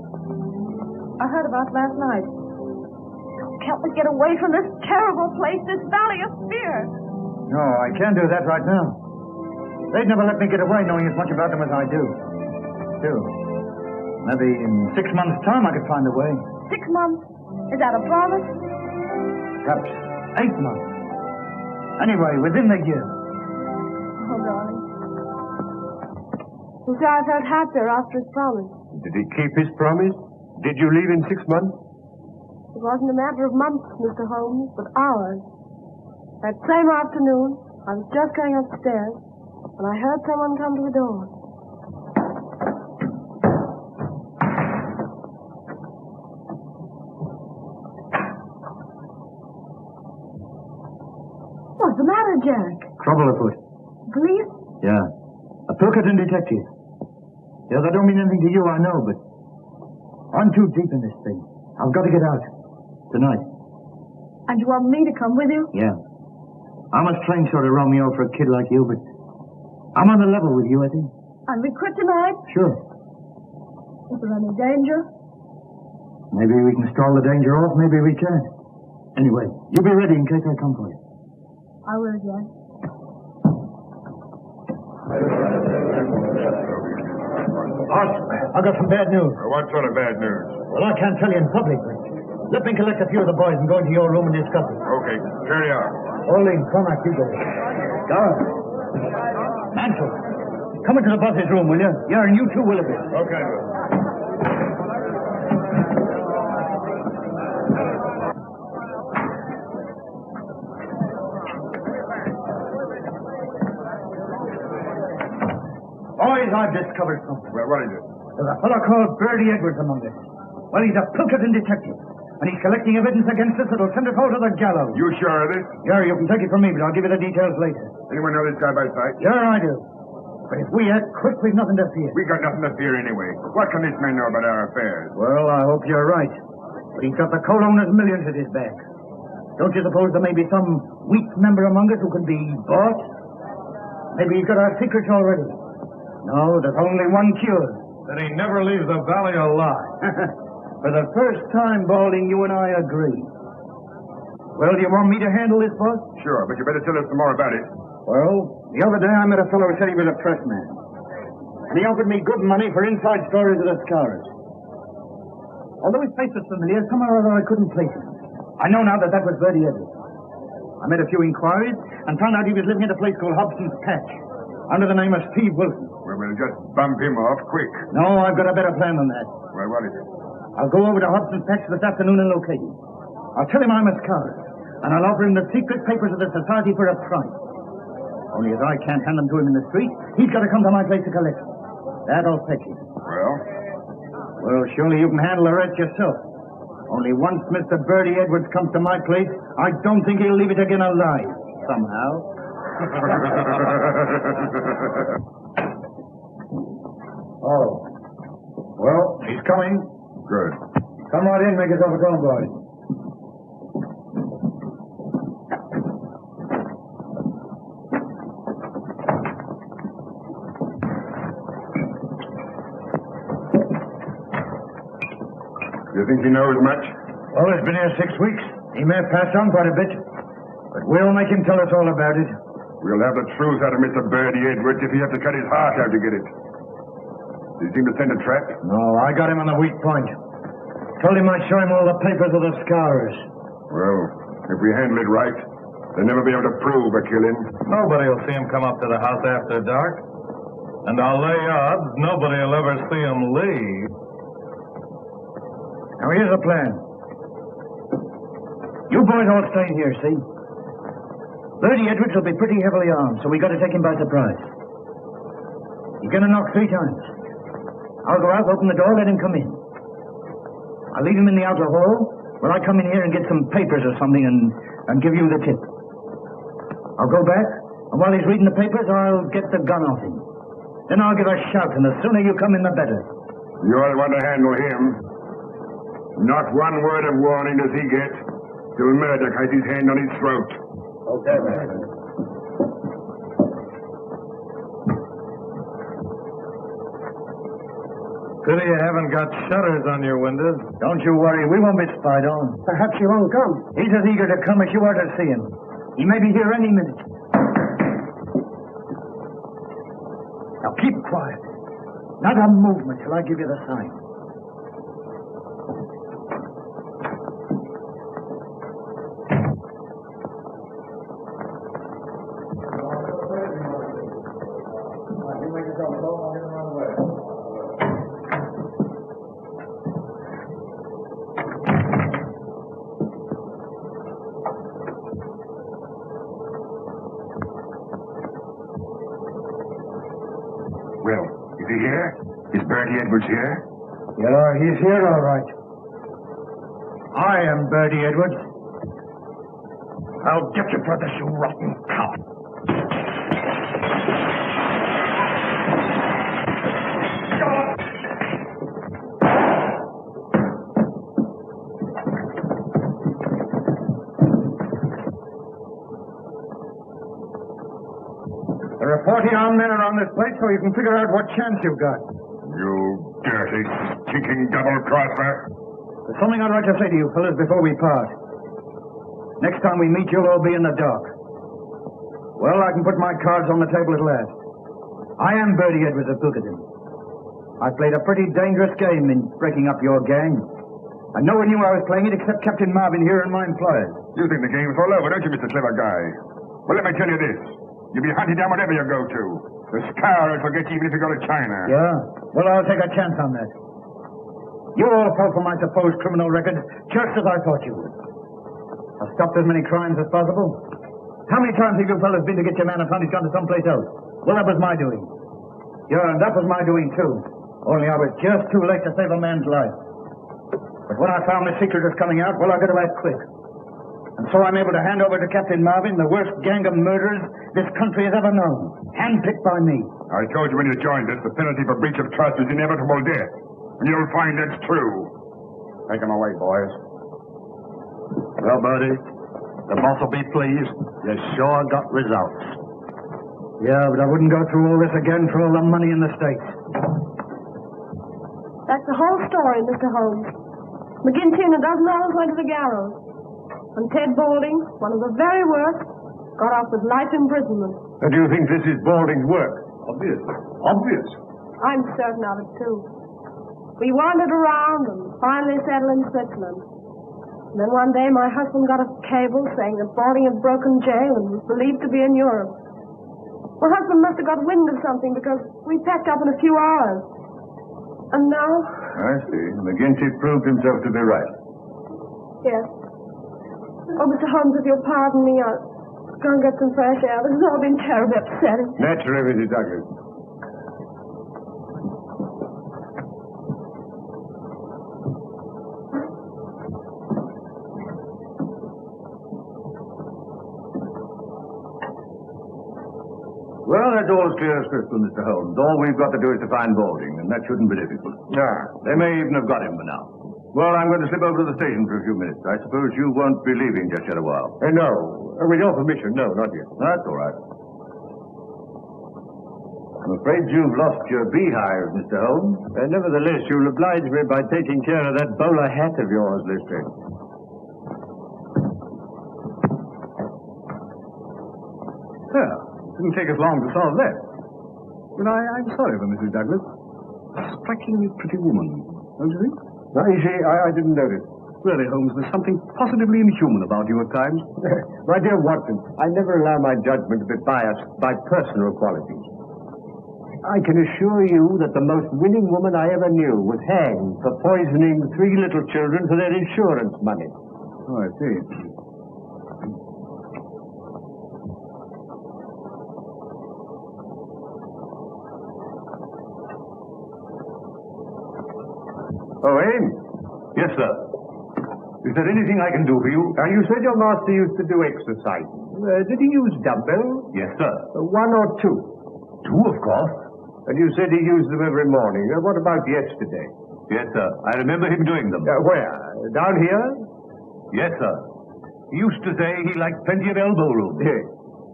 I heard about last night. Help me get away from this terrible place, this valley of fear. No, I can't do that right now. They'd never let me get away knowing as much about them as I do. Still, maybe in 6 months' time I could find a way. 6 months? Is that a promise? Perhaps 8 months. Anyway, within the year. Oh, darling. You see, I felt happier after his promise. Did he keep his promise? Did you leave in 6 months? It wasn't a matter of months, Mr. Holmes, but hours. That same afternoon, I was just going upstairs when I heard someone come to the door. What's the matter, Jack? Trouble afoot. Police? Yeah. A Pilkington detective. Yeah, that don't mean anything to you, I know, but I'm too deep in this thing. I've got to get out. Tonight. And you want me to come with you? Yeah. I'm a strange sort of Romeo for a kid like you, but I'm on the level with you, I think. And we quit tonight? Sure. Is there any danger? Maybe we can stall the danger off, maybe we can't. Anyway, you be ready in case I come for you. I will, Jack. Boss, I've got some bad news. What sort of bad news? Well, I can't tell you in public, but let me collect a few of the boys and go into your room and discuss it. Okay, carry on. Pauline, Cormac, you go. Garth. Mansell, come into the boss's room, will you? Yeah, and you too, Willoughby. Okay. Boys, I've discovered something. Well, what is it? There's a fellow called Birdie Edwards among us. Well, he's a Pilkington detective, and he's collecting evidence against us that'll send us all to the gallows. You sure of this? Yeah, you can take it from me, but I'll give you the details later. Anyone know this guy by sight? Yeah, I do. But if we act quick, we've nothing to fear. We got nothing to fear anyway. What can this man know about our affairs? Well, I hope you're right. But he's got the coal owner's millions at his back. Don't you suppose there may be some weak member among us who can be bought? Maybe he's got our secrets already. No, there's only one cure. That he never leaves the valley alive. For the first time, Balding, you and I agree. Well, do you want me to handle this, boss? Sure, but you better tell us some more about it. Well, the other day I met a fellow who said he was a pressman. And he offered me good money for inside stories of the scars. Although his face was familiar, somehow or other I couldn't place him. I know now that was Birdie Edwards. I made a few inquiries and found out he was living at a place called Hobson's Patch, under the name of Steve Wilson. Well, we'll just bump him off quick. No, I've got a better plan than that. Well, what is it? I'll go over to Hobson's Patch this afternoon and locate him. I'll tell him I'm a scholar, and I'll offer him the secret papers of the society for a price. Only as I can't hand them to him in the street, he's got to come to my place to collect them. That'll fetch him. Well? Well, surely you can handle the rest yourself. Only once Mr. Birdie Edwards comes to my place, I don't think he'll leave it again alive, somehow. Oh. Well, he's coming. Good. Come right in, make yourself at home, boys. You think he knows much? Well, he's been here 6 weeks. He may have passed on quite a bit. But we'll make him tell us all about it. We'll have the truth out of Mr. Birdie Edwards if he has to cut his heart out to get it. Did he seem to send a trap? No, I got him on the weak point. Told him I'd show him all the papers of the scars. Well, if we handle it right, they'll never be able to prove a killing. Nobody will see him come up to the house after dark. And I'll lay odds nobody will ever see him leave. Now, here's the plan. You boys all stay here, see? Birdie Edwards will be pretty heavily armed, so we got to take him by surprise. He's going to knock 3 times. I'll go out, open the door, let him come in. I'll leave him in the outer hall, while I come in here and get some papers or something and give you the tip. I'll go back, and while he's reading the papers, I'll get the gun off him. Then I'll give a shout, and the sooner you come in, the better. You're the one to handle him. Not one word of warning does he get till Murdoch has his hand on his throat. Okay, man. Pity you haven't got shutters on your windows. Don't you worry, we won't be spied on. Perhaps he won't come. He's as eager to come as you are to see him. He may be here any minute. Now keep quiet. Not a movement till I give you the sign. Well, is he here? Is Bertie Edwards here? Yeah, he's here all right. I am Bertie Edwards. I'll get you for this, you rotten cop. There are 40 armed men around this place, so you can figure out what chance you've got. You dirty, stinking double-crosser. There's something I'd like to say to you fellas before we part. Next time we meet, you'll all be in the dark. Well, I can put my cards on the table at last. I am Bertie Edwards of Pilkington. I played a pretty dangerous game in breaking up your gang. And no one knew I was playing it except Captain Marvin here and my employers. You think the game's all over, don't you, Mr. Clever Guy? Well, let me tell you this. You'll be hunted down whatever you go to. The scourge will get you even if you go to China. Yeah? Well, I'll take a chance on that. You all fell for my supposed criminal record, just as I thought you would. I've stopped as many crimes as possible. How many times have you fellas been to get your man and found he's gone to someplace else? Well, that was my doing. Yeah, and that was my doing, too. Only I was just too late to save a man's life. But when I found the secret was coming out, well, I got to act quick. And so I'm able to hand over to Captain Marvin the worst gang of murderers this country has ever known. Handpicked by me. I told you when you joined us, the penalty for breach of trust is inevitable death. And you'll find that's true. Take him away, boys. Well, Bertie, the boss will be pleased. You sure got results. Yeah, but I wouldn't go through all this again for all the money in the States. That's the whole story, Mr. Holmes. McGinty and a dozen others went to the gallows. And Ted Balding, one of the very worst, got off with life imprisonment. Do you think this is Balding's work? Obvious. Obvious. I'm certain of it, too. We wandered around and finally settled in Switzerland. And then one day my husband got a cable saying that Balding had broken jail and was believed to be in Europe. My husband must have got wind of something because we packed up in a few hours. And now... I see. McGinty proved himself to be right. Yes. Oh, Mr. Holmes, if you'll pardon me, I'll go and get some fresh air. This has all been terribly upsetting. Naturally, Mrs. Douglas. Well, that's all as clear as crystal, Mr. Holmes. All we've got to do is to find Balding, and that shouldn't be difficult. They may even have got him by now. Well, I'm going to slip over to the station for a few minutes. I suppose you won't be leaving just yet a while. No. With your permission, no, not yet. That's all right. I'm afraid you've lost your beehive, Mr. Holmes. Nevertheless, you'll oblige me by taking care of that bowler hat of yours, Lister. Well, it didn't take us long to solve that. But I'm sorry for Mrs. Douglas. A strikingly pretty woman, don't you think? No, you see, I didn't notice. Really, Holmes, there's something positively inhuman about you at times. My dear Watson, I never allow my judgment to be biased by personal qualities. I can assure you that the most winning woman I ever knew was hanged for poisoning 3 little children for their insurance money. Oh, I see. Oh, Ames? Yes, sir. Is there anything I can do for you? You said your master used to do exercise. Did he use dumbbells? Yes, sir. 1 or 2? 2, of course. And you said he used them every morning. What about yesterday? Yes, sir. I remember him doing them. Where? Down here? Yes, sir. He used to say he liked plenty of elbow room.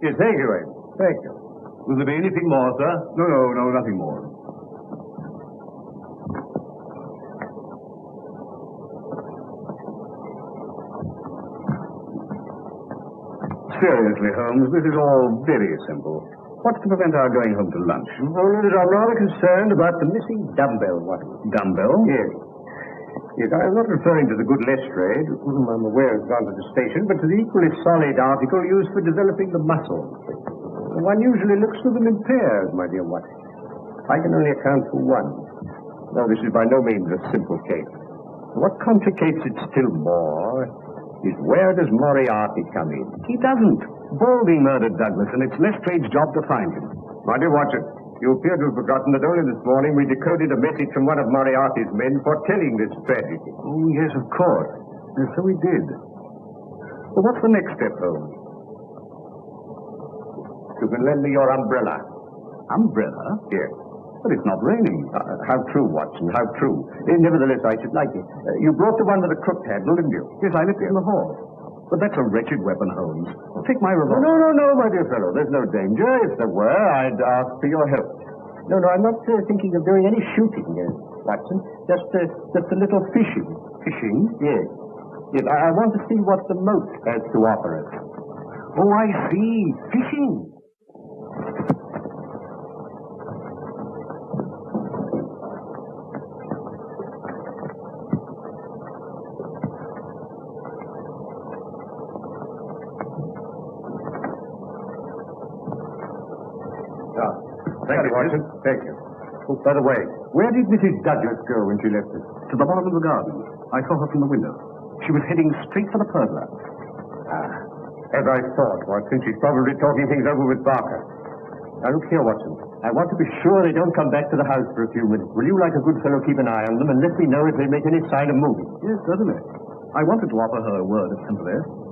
Yes, thank you, Ames. Thank you. Will there be anything more, sir? No, nothing more. Seriously, Holmes, this is all very simple. What's to prevent our going home to lunch? Only that I'm rather concerned about the missing dumbbell, Watson. Dumbbell? Yes. Yes, I'm not referring to the good Lestrade, whom I'm aware has gone to the station, but to the equally solid article used for developing the muscle. One usually looks for them in pairs, my dear Watson. I can only account for one. Now, this is by no means a simple case. What complicates it still more is where does Moriarty come in? He doesn't. Balding murdered Douglas, and it's Lestrade's job to find him. My dear Watson, you appear to have forgotten that only this morning we decoded a message from one of Moriarty's men foretelling this tragedy. Oh, yes, of course. Yes, so we did. Well, what's the next step, Holmes? You can lend me your umbrella. Umbrella? Yes. But it's not raining. How true, Watson, how true. Nevertheless, I should like it. You brought the one with the crooked handle, didn't you? Yes, I left it in the hall. But that's a wretched weapon, Holmes. Take my revolver. No, my dear fellow. There's no danger. If there were, I'd ask for your help. No, I'm not thinking of doing any shooting, Watson. Just a little fishing. Fishing? Yes. Yes, I want to see what the moat has to offer us. Oh, I see. Fishing. Thank you, Watson. Thank you. Oh, by the way, where did Mrs. Douglas go when she left us? To the bottom of the garden. I saw her from the window. She was heading straight for the pergola. As I thought, Watson. She's probably talking things over with Barker. Now, look here, Watson. I want to be sure they don't come back to the house for a few minutes. Will you, like a good fellow, keep an eye on them and let me know if they make any sign of moving? Yes, certainly. I wanted to offer her a word of sympathy.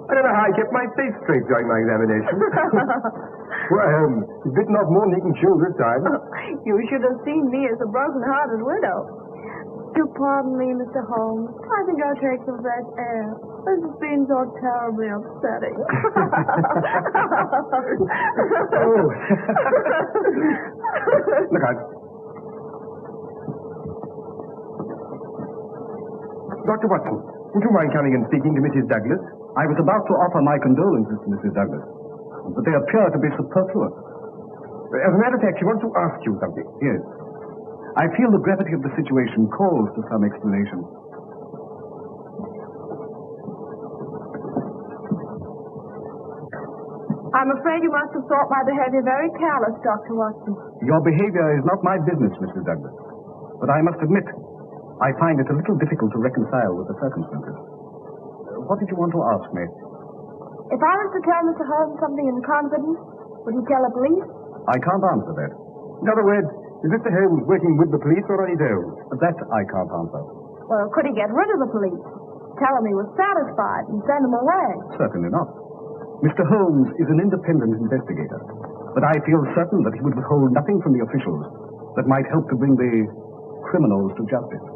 I don't know how I kept my face straight during my examination. Well, bitten off more than you can chew this time. You should have seen me as a broken-hearted widow. Do pardon me, Mr. Holmes. I think I'll take some fresh air. This has been so terribly upsetting. Oh. Look out. Dr. Watson, would you mind coming and speaking to Mrs. Douglas? I was about to offer my condolences to Mrs. Douglas, but they appear to be superfluous. As a matter of fact, she wants to ask you something. Yes. I feel the gravity of the situation calls for some explanation. I'm afraid you must have thought my behavior very careless, Dr. Watson. Your behavior is not my business, Mrs. Douglas. But I must admit, I find it a little difficult to reconcile with the circumstances. What did you want to ask me? If I was to tell Mr. Holmes something in confidence, would he tell the police? I can't answer that. In other words, is Mr. Holmes working with the police or on his own? That I can't answer. Well, could he get rid of the police? Tell them he was satisfied and send them away? Certainly not. Mr. Holmes is an independent investigator, but I feel certain that he would withhold nothing from the officials that might help to bring the criminals to justice.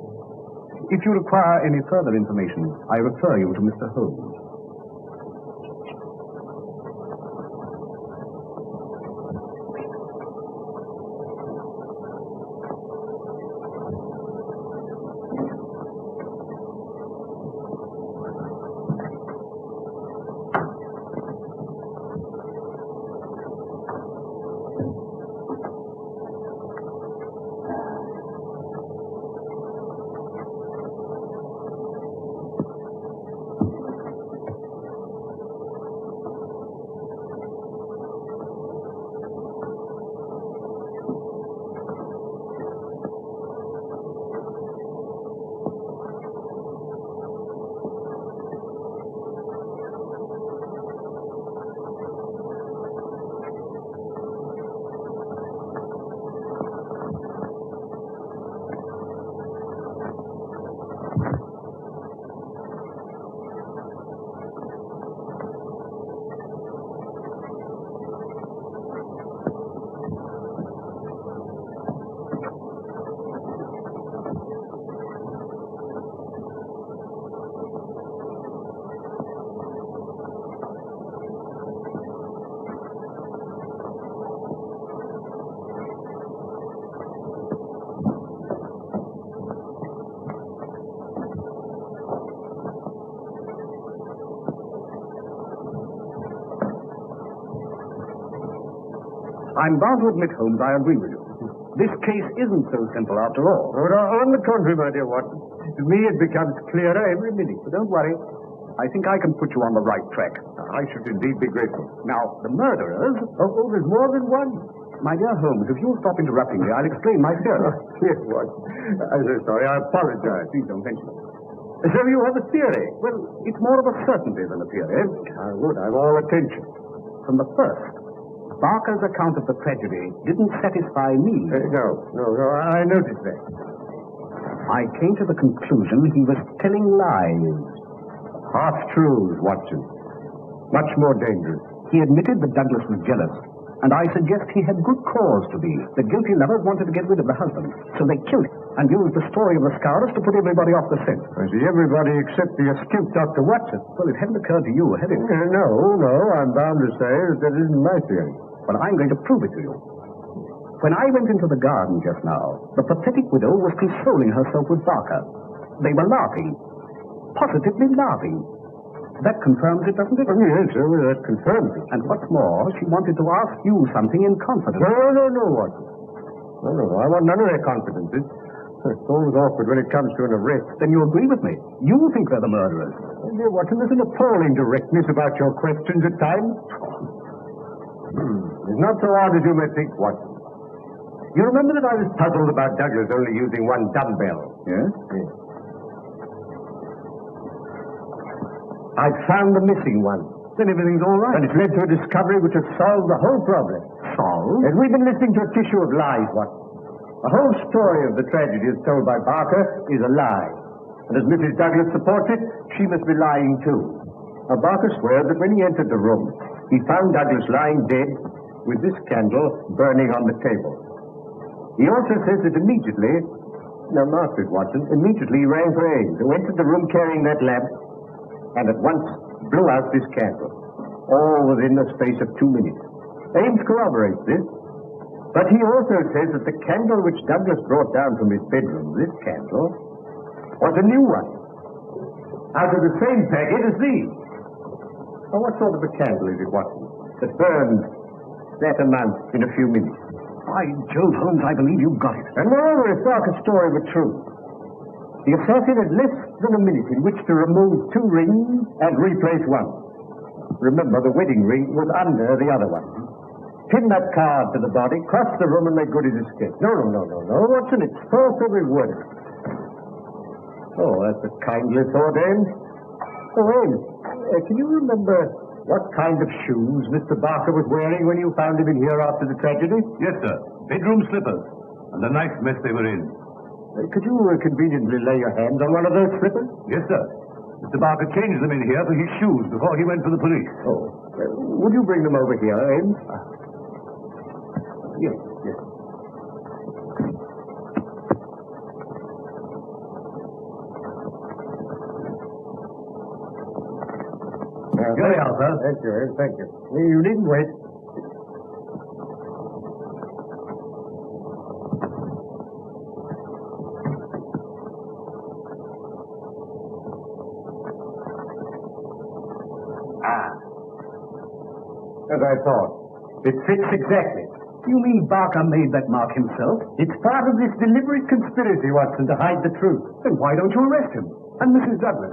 If you require any further information, I refer you to Mr. Holmes. I'm bound to admit, Holmes, I agree with you. This case isn't so simple after all. On the contrary, my dear Watson. To me, it becomes clearer every minute. But don't worry. I think I can put you on the right track. I should indeed be grateful. Now, the murderers... Oh, there's more than one. My dear Holmes, if you'll stop interrupting me, I'll explain my theory. Yes, Watson. I'm so sorry. I apologize. Please don't mention it. So you have a theory? Well, it's more of a certainty than a theory. I would. I'm all attention. From the first, Barker's account of the tragedy didn't satisfy me. No. I noticed that. I came to the conclusion he was telling lies. Half-truths, Watson. Much more dangerous. He admitted that Douglas was jealous, and I suggest he had good cause to be. The guilty lovers wanted to get rid of the husband, so they killed him and used the story of the scourge to put everybody off the scent. I see everybody except the astute Dr. Watson. Well, it hadn't occurred to you, had it? No. I'm bound to say that isn't my theory. Well, I'm going to prove it to you. When I went into the garden just now, the pathetic widow was consoling herself with Barker. They were laughing. Positively laughing. That confirms it, doesn't it? Yes, that confirms it. And what's more, she wanted to ask you something in confidence. No, Watson. No. I want none of their confidences. It's always awkward when it comes to an arrest. Then you agree with me. You think they're the murderers. Oh, dear Watson, there's an appalling directness about your questions at times. It's not so hard as you may think, Watson. You remember that I was puzzled about Douglas only using one dumbbell? Yes? Yes. I've found the missing one. Then everything's all right. And it's led to a discovery which has solved the whole problem. Solved? As we've been listening to a tissue of lies, Watson. The whole story of the tragedy as told by Barker is a lie. And as Mrs. Douglas supports it, she must be lying too. Now, Barker swears that when he entered the room, he found Douglas lying dead with this candle burning on the table. He also says that immediately, now mark this, Watson, immediately he rang for Ames, who entered the room carrying that lamp and at once blew out this candle, all within the space of 2 minutes. Ames corroborates this, but he also says that the candle which Douglas brought down from his bedroom, this candle, was a new one, out of the same packet as these. Now, what sort of a candle is it, Watson, that burns that amount in a few minutes? By Jove, Holmes, I believe you've got it. And moreover, if Barker's story were true, the assassin had less than a minute in which to remove 2 rings and replace one. Remember, the wedding ring was under the other one. Pin that card to the body, cross the room, and make good his escape. No, Watson, it's false every word of it. Oh, that's a kindly thought, Ames. Oh, Ames, can you remember what kind of shoes Mr. Barker was wearing when you found him in here after the tragedy? Yes, sir. Bedroom slippers. And the nice mess they were in. Could you conveniently lay your hands on one of those slippers? Yes, sir. Mr. Barker changed them in here for his shoes before he went for the police. Oh. Would you bring them over here, Ames? Yes. Here they are, sir. Thank you, Ames. Thank you. You needn't wait. As I thought. It fits exactly. You mean Barker made that mark himself? It's part of this deliberate conspiracy, Watson, to hide the truth. Then why don't you arrest him? And Mrs. Douglas?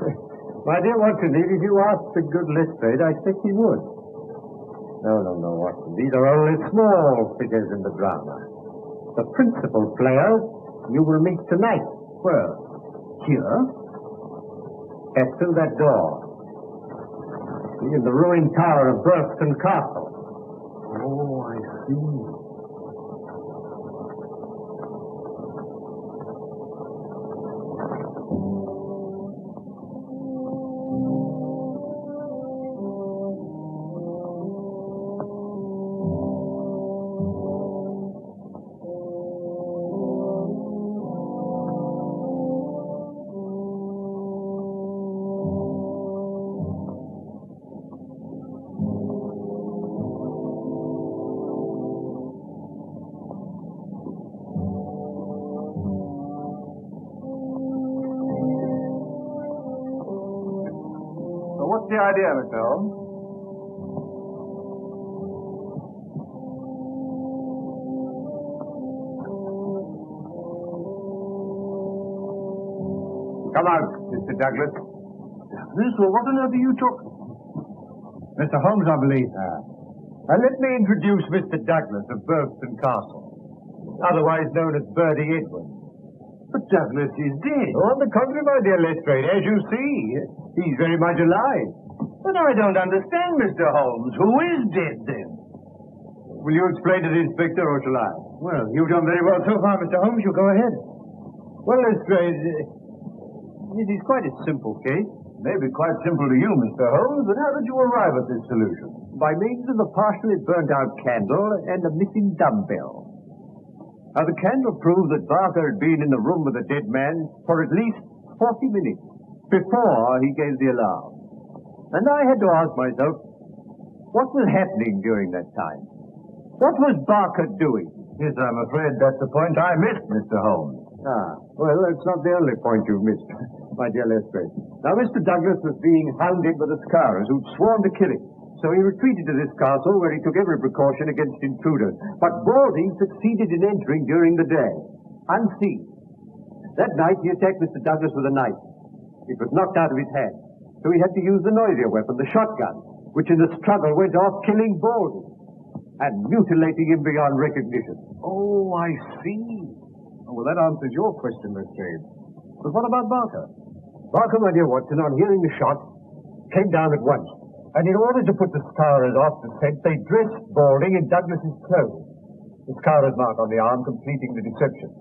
My dear Watson, if you asked a good Lestrade, I think he would. No, Watson. These are only small figures in the drama. The principal player you will meet tonight. Where? Here? Pass through that door. In the ruined tower of Burlston Castle. Oh, I see. What's the idea, Mr. Holmes? Come out, Mr. Douglas. This, or what on earth are you talking? Mr. Holmes, I believe. Let me introduce Mr. Douglas of Burfton Castle, otherwise known as Bertie Edwards. But Douglas is dead. On the contrary, my dear Lestrade, as you see, he's very much alive. But I don't understand, Mr. Holmes. Who is dead, then? Will you explain to the inspector, or shall I? Well, you've done very well so far, Mr. Holmes. You go ahead. Well, Lestrade, it is quite a simple case. Maybe quite simple to you, Mr. Holmes, but how did you arrive at this solution? By means of a partially burnt-out candle and a missing dumbbell. Now, the candle proved that Barker had been in the room with the dead man for at least 40 minutes before he gave the alarm. And I had to ask myself, what was happening during that time? What was Barker doing? Yes, I'm afraid that's the point I missed, Mr. Holmes. Well, that's not the only point you've missed, my dear Lestrade. Now, Mr. Douglas was being hounded by the Scarers who'd sworn to kill him. So he retreated to this castle where he took every precaution against intruders. But Balding succeeded in entering during the day, unseen. That night he attacked Mr. Douglas with a knife. It was knocked out of his hand. So he had to use the noisier weapon, the shotgun, which in the struggle went off killing Balding and mutilating him beyond recognition. Oh, I see. Well, that answers your question, Lestrade. But what about Barker? Barker, my dear Watson, on hearing the shot, came down at once. And in order to put the Scarers off the scent, they dressed Balding in Douglas's clothes. The Scarers mark on the arm completing the deception.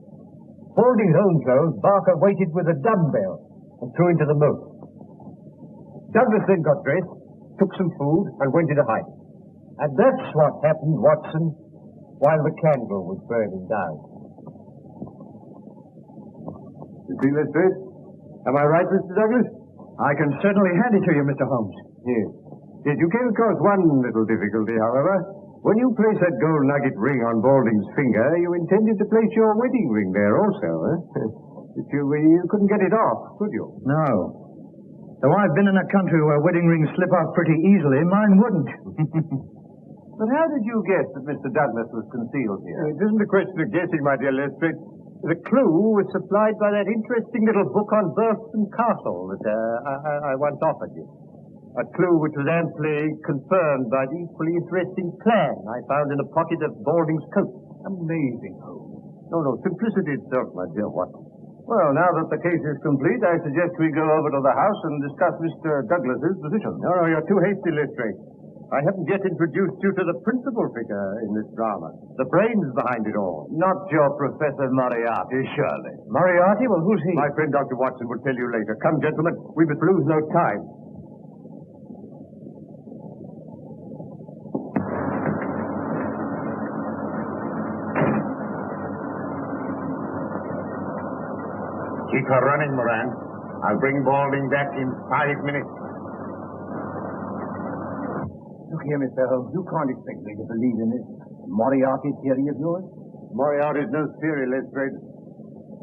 Balding's own clothes, Barker weighted with a dumbbell and threw into the moat. Douglas then got dressed, took some food, and went into hiding. And that's what happened, Watson, while the candle was burning down. You see, Lestrade? Am I right, Mr. Douglas? I can certainly hand it to you, Mr. Holmes. Yes. Yes, you came across one little difficulty, however. When you placed that gold nugget ring on Balding's finger, you intended to place your wedding ring there also, eh? But you couldn't get it off, could you? No. Though I've been in a country where wedding rings slip off pretty easily, mine wouldn't. But how did you guess that Mr. Douglas was concealed here? It isn't a question of guessing, my dear Lestrade. The clue was supplied by that interesting little book on Burfton Castle that I once offered you. A clue which was amply confirmed by the equally interesting plan I found in a pocket of Balding's coat. Amazing. No, simplicity itself, my dear Watson. Well, now that the case is complete, I suggest we go over to the house and discuss Mr. Douglas's position. No, you're too hasty, Lestrade. I haven't yet introduced you to the principal figure in this drama, the brains behind it all. Not your Professor Moriarty, surely. Moriarty? Well, who's he? My friend Dr. Watson will tell you later. Come, gentlemen, we must lose no time. Keep her running, Moran. I'll bring Balding back in 5 minutes. Look here, Mr. Holmes, you can't expect me to believe in this Moriarty theory of yours. Moriarty's no theory, Lestrade,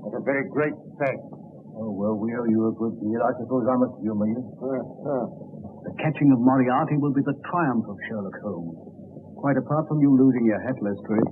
but a very great fact. Oh, well, we owe you a good deal. I suppose I must humor you. The catching of Moriarty will be the triumph of Sherlock Holmes. Quite apart from you losing your hat, Lestrade.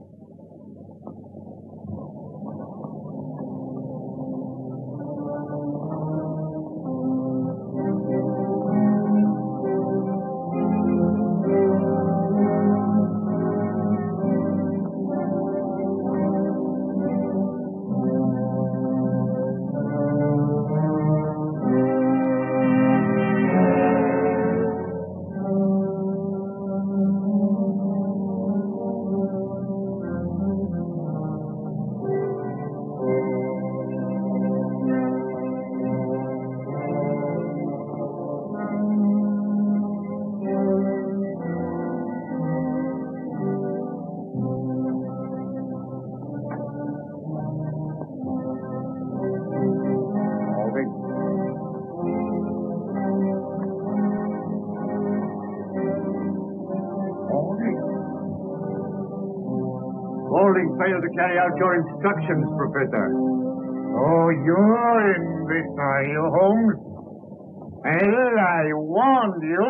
Balding failed to carry out your instructions, Professor. Oh, you're in this, are you, Holmes? Well, I warned you.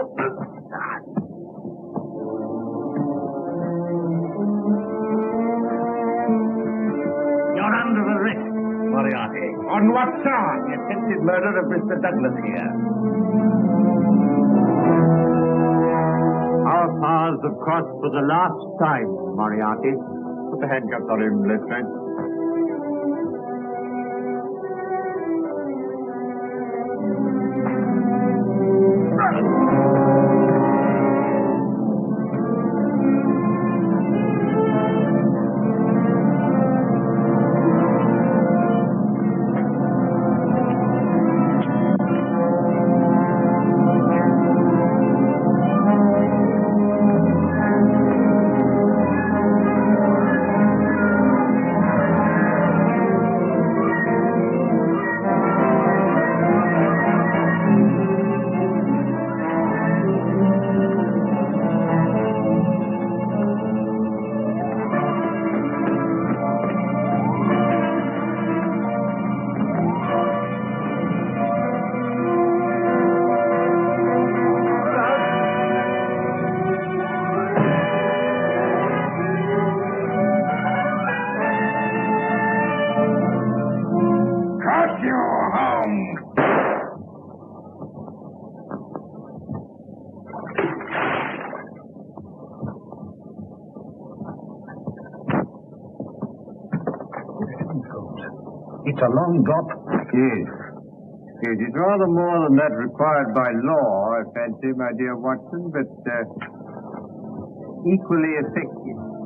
You're under arrest, Moriarty. On what charge? Attempted murder of Mr. Douglas here. Our paths have crossed for the last time, Moriarty. Put the handcuffs on him, Lestrade. It's a long drop. Yes. Yes, it's rather more than that required by law, I fancy, my dear Watson, but equally effective.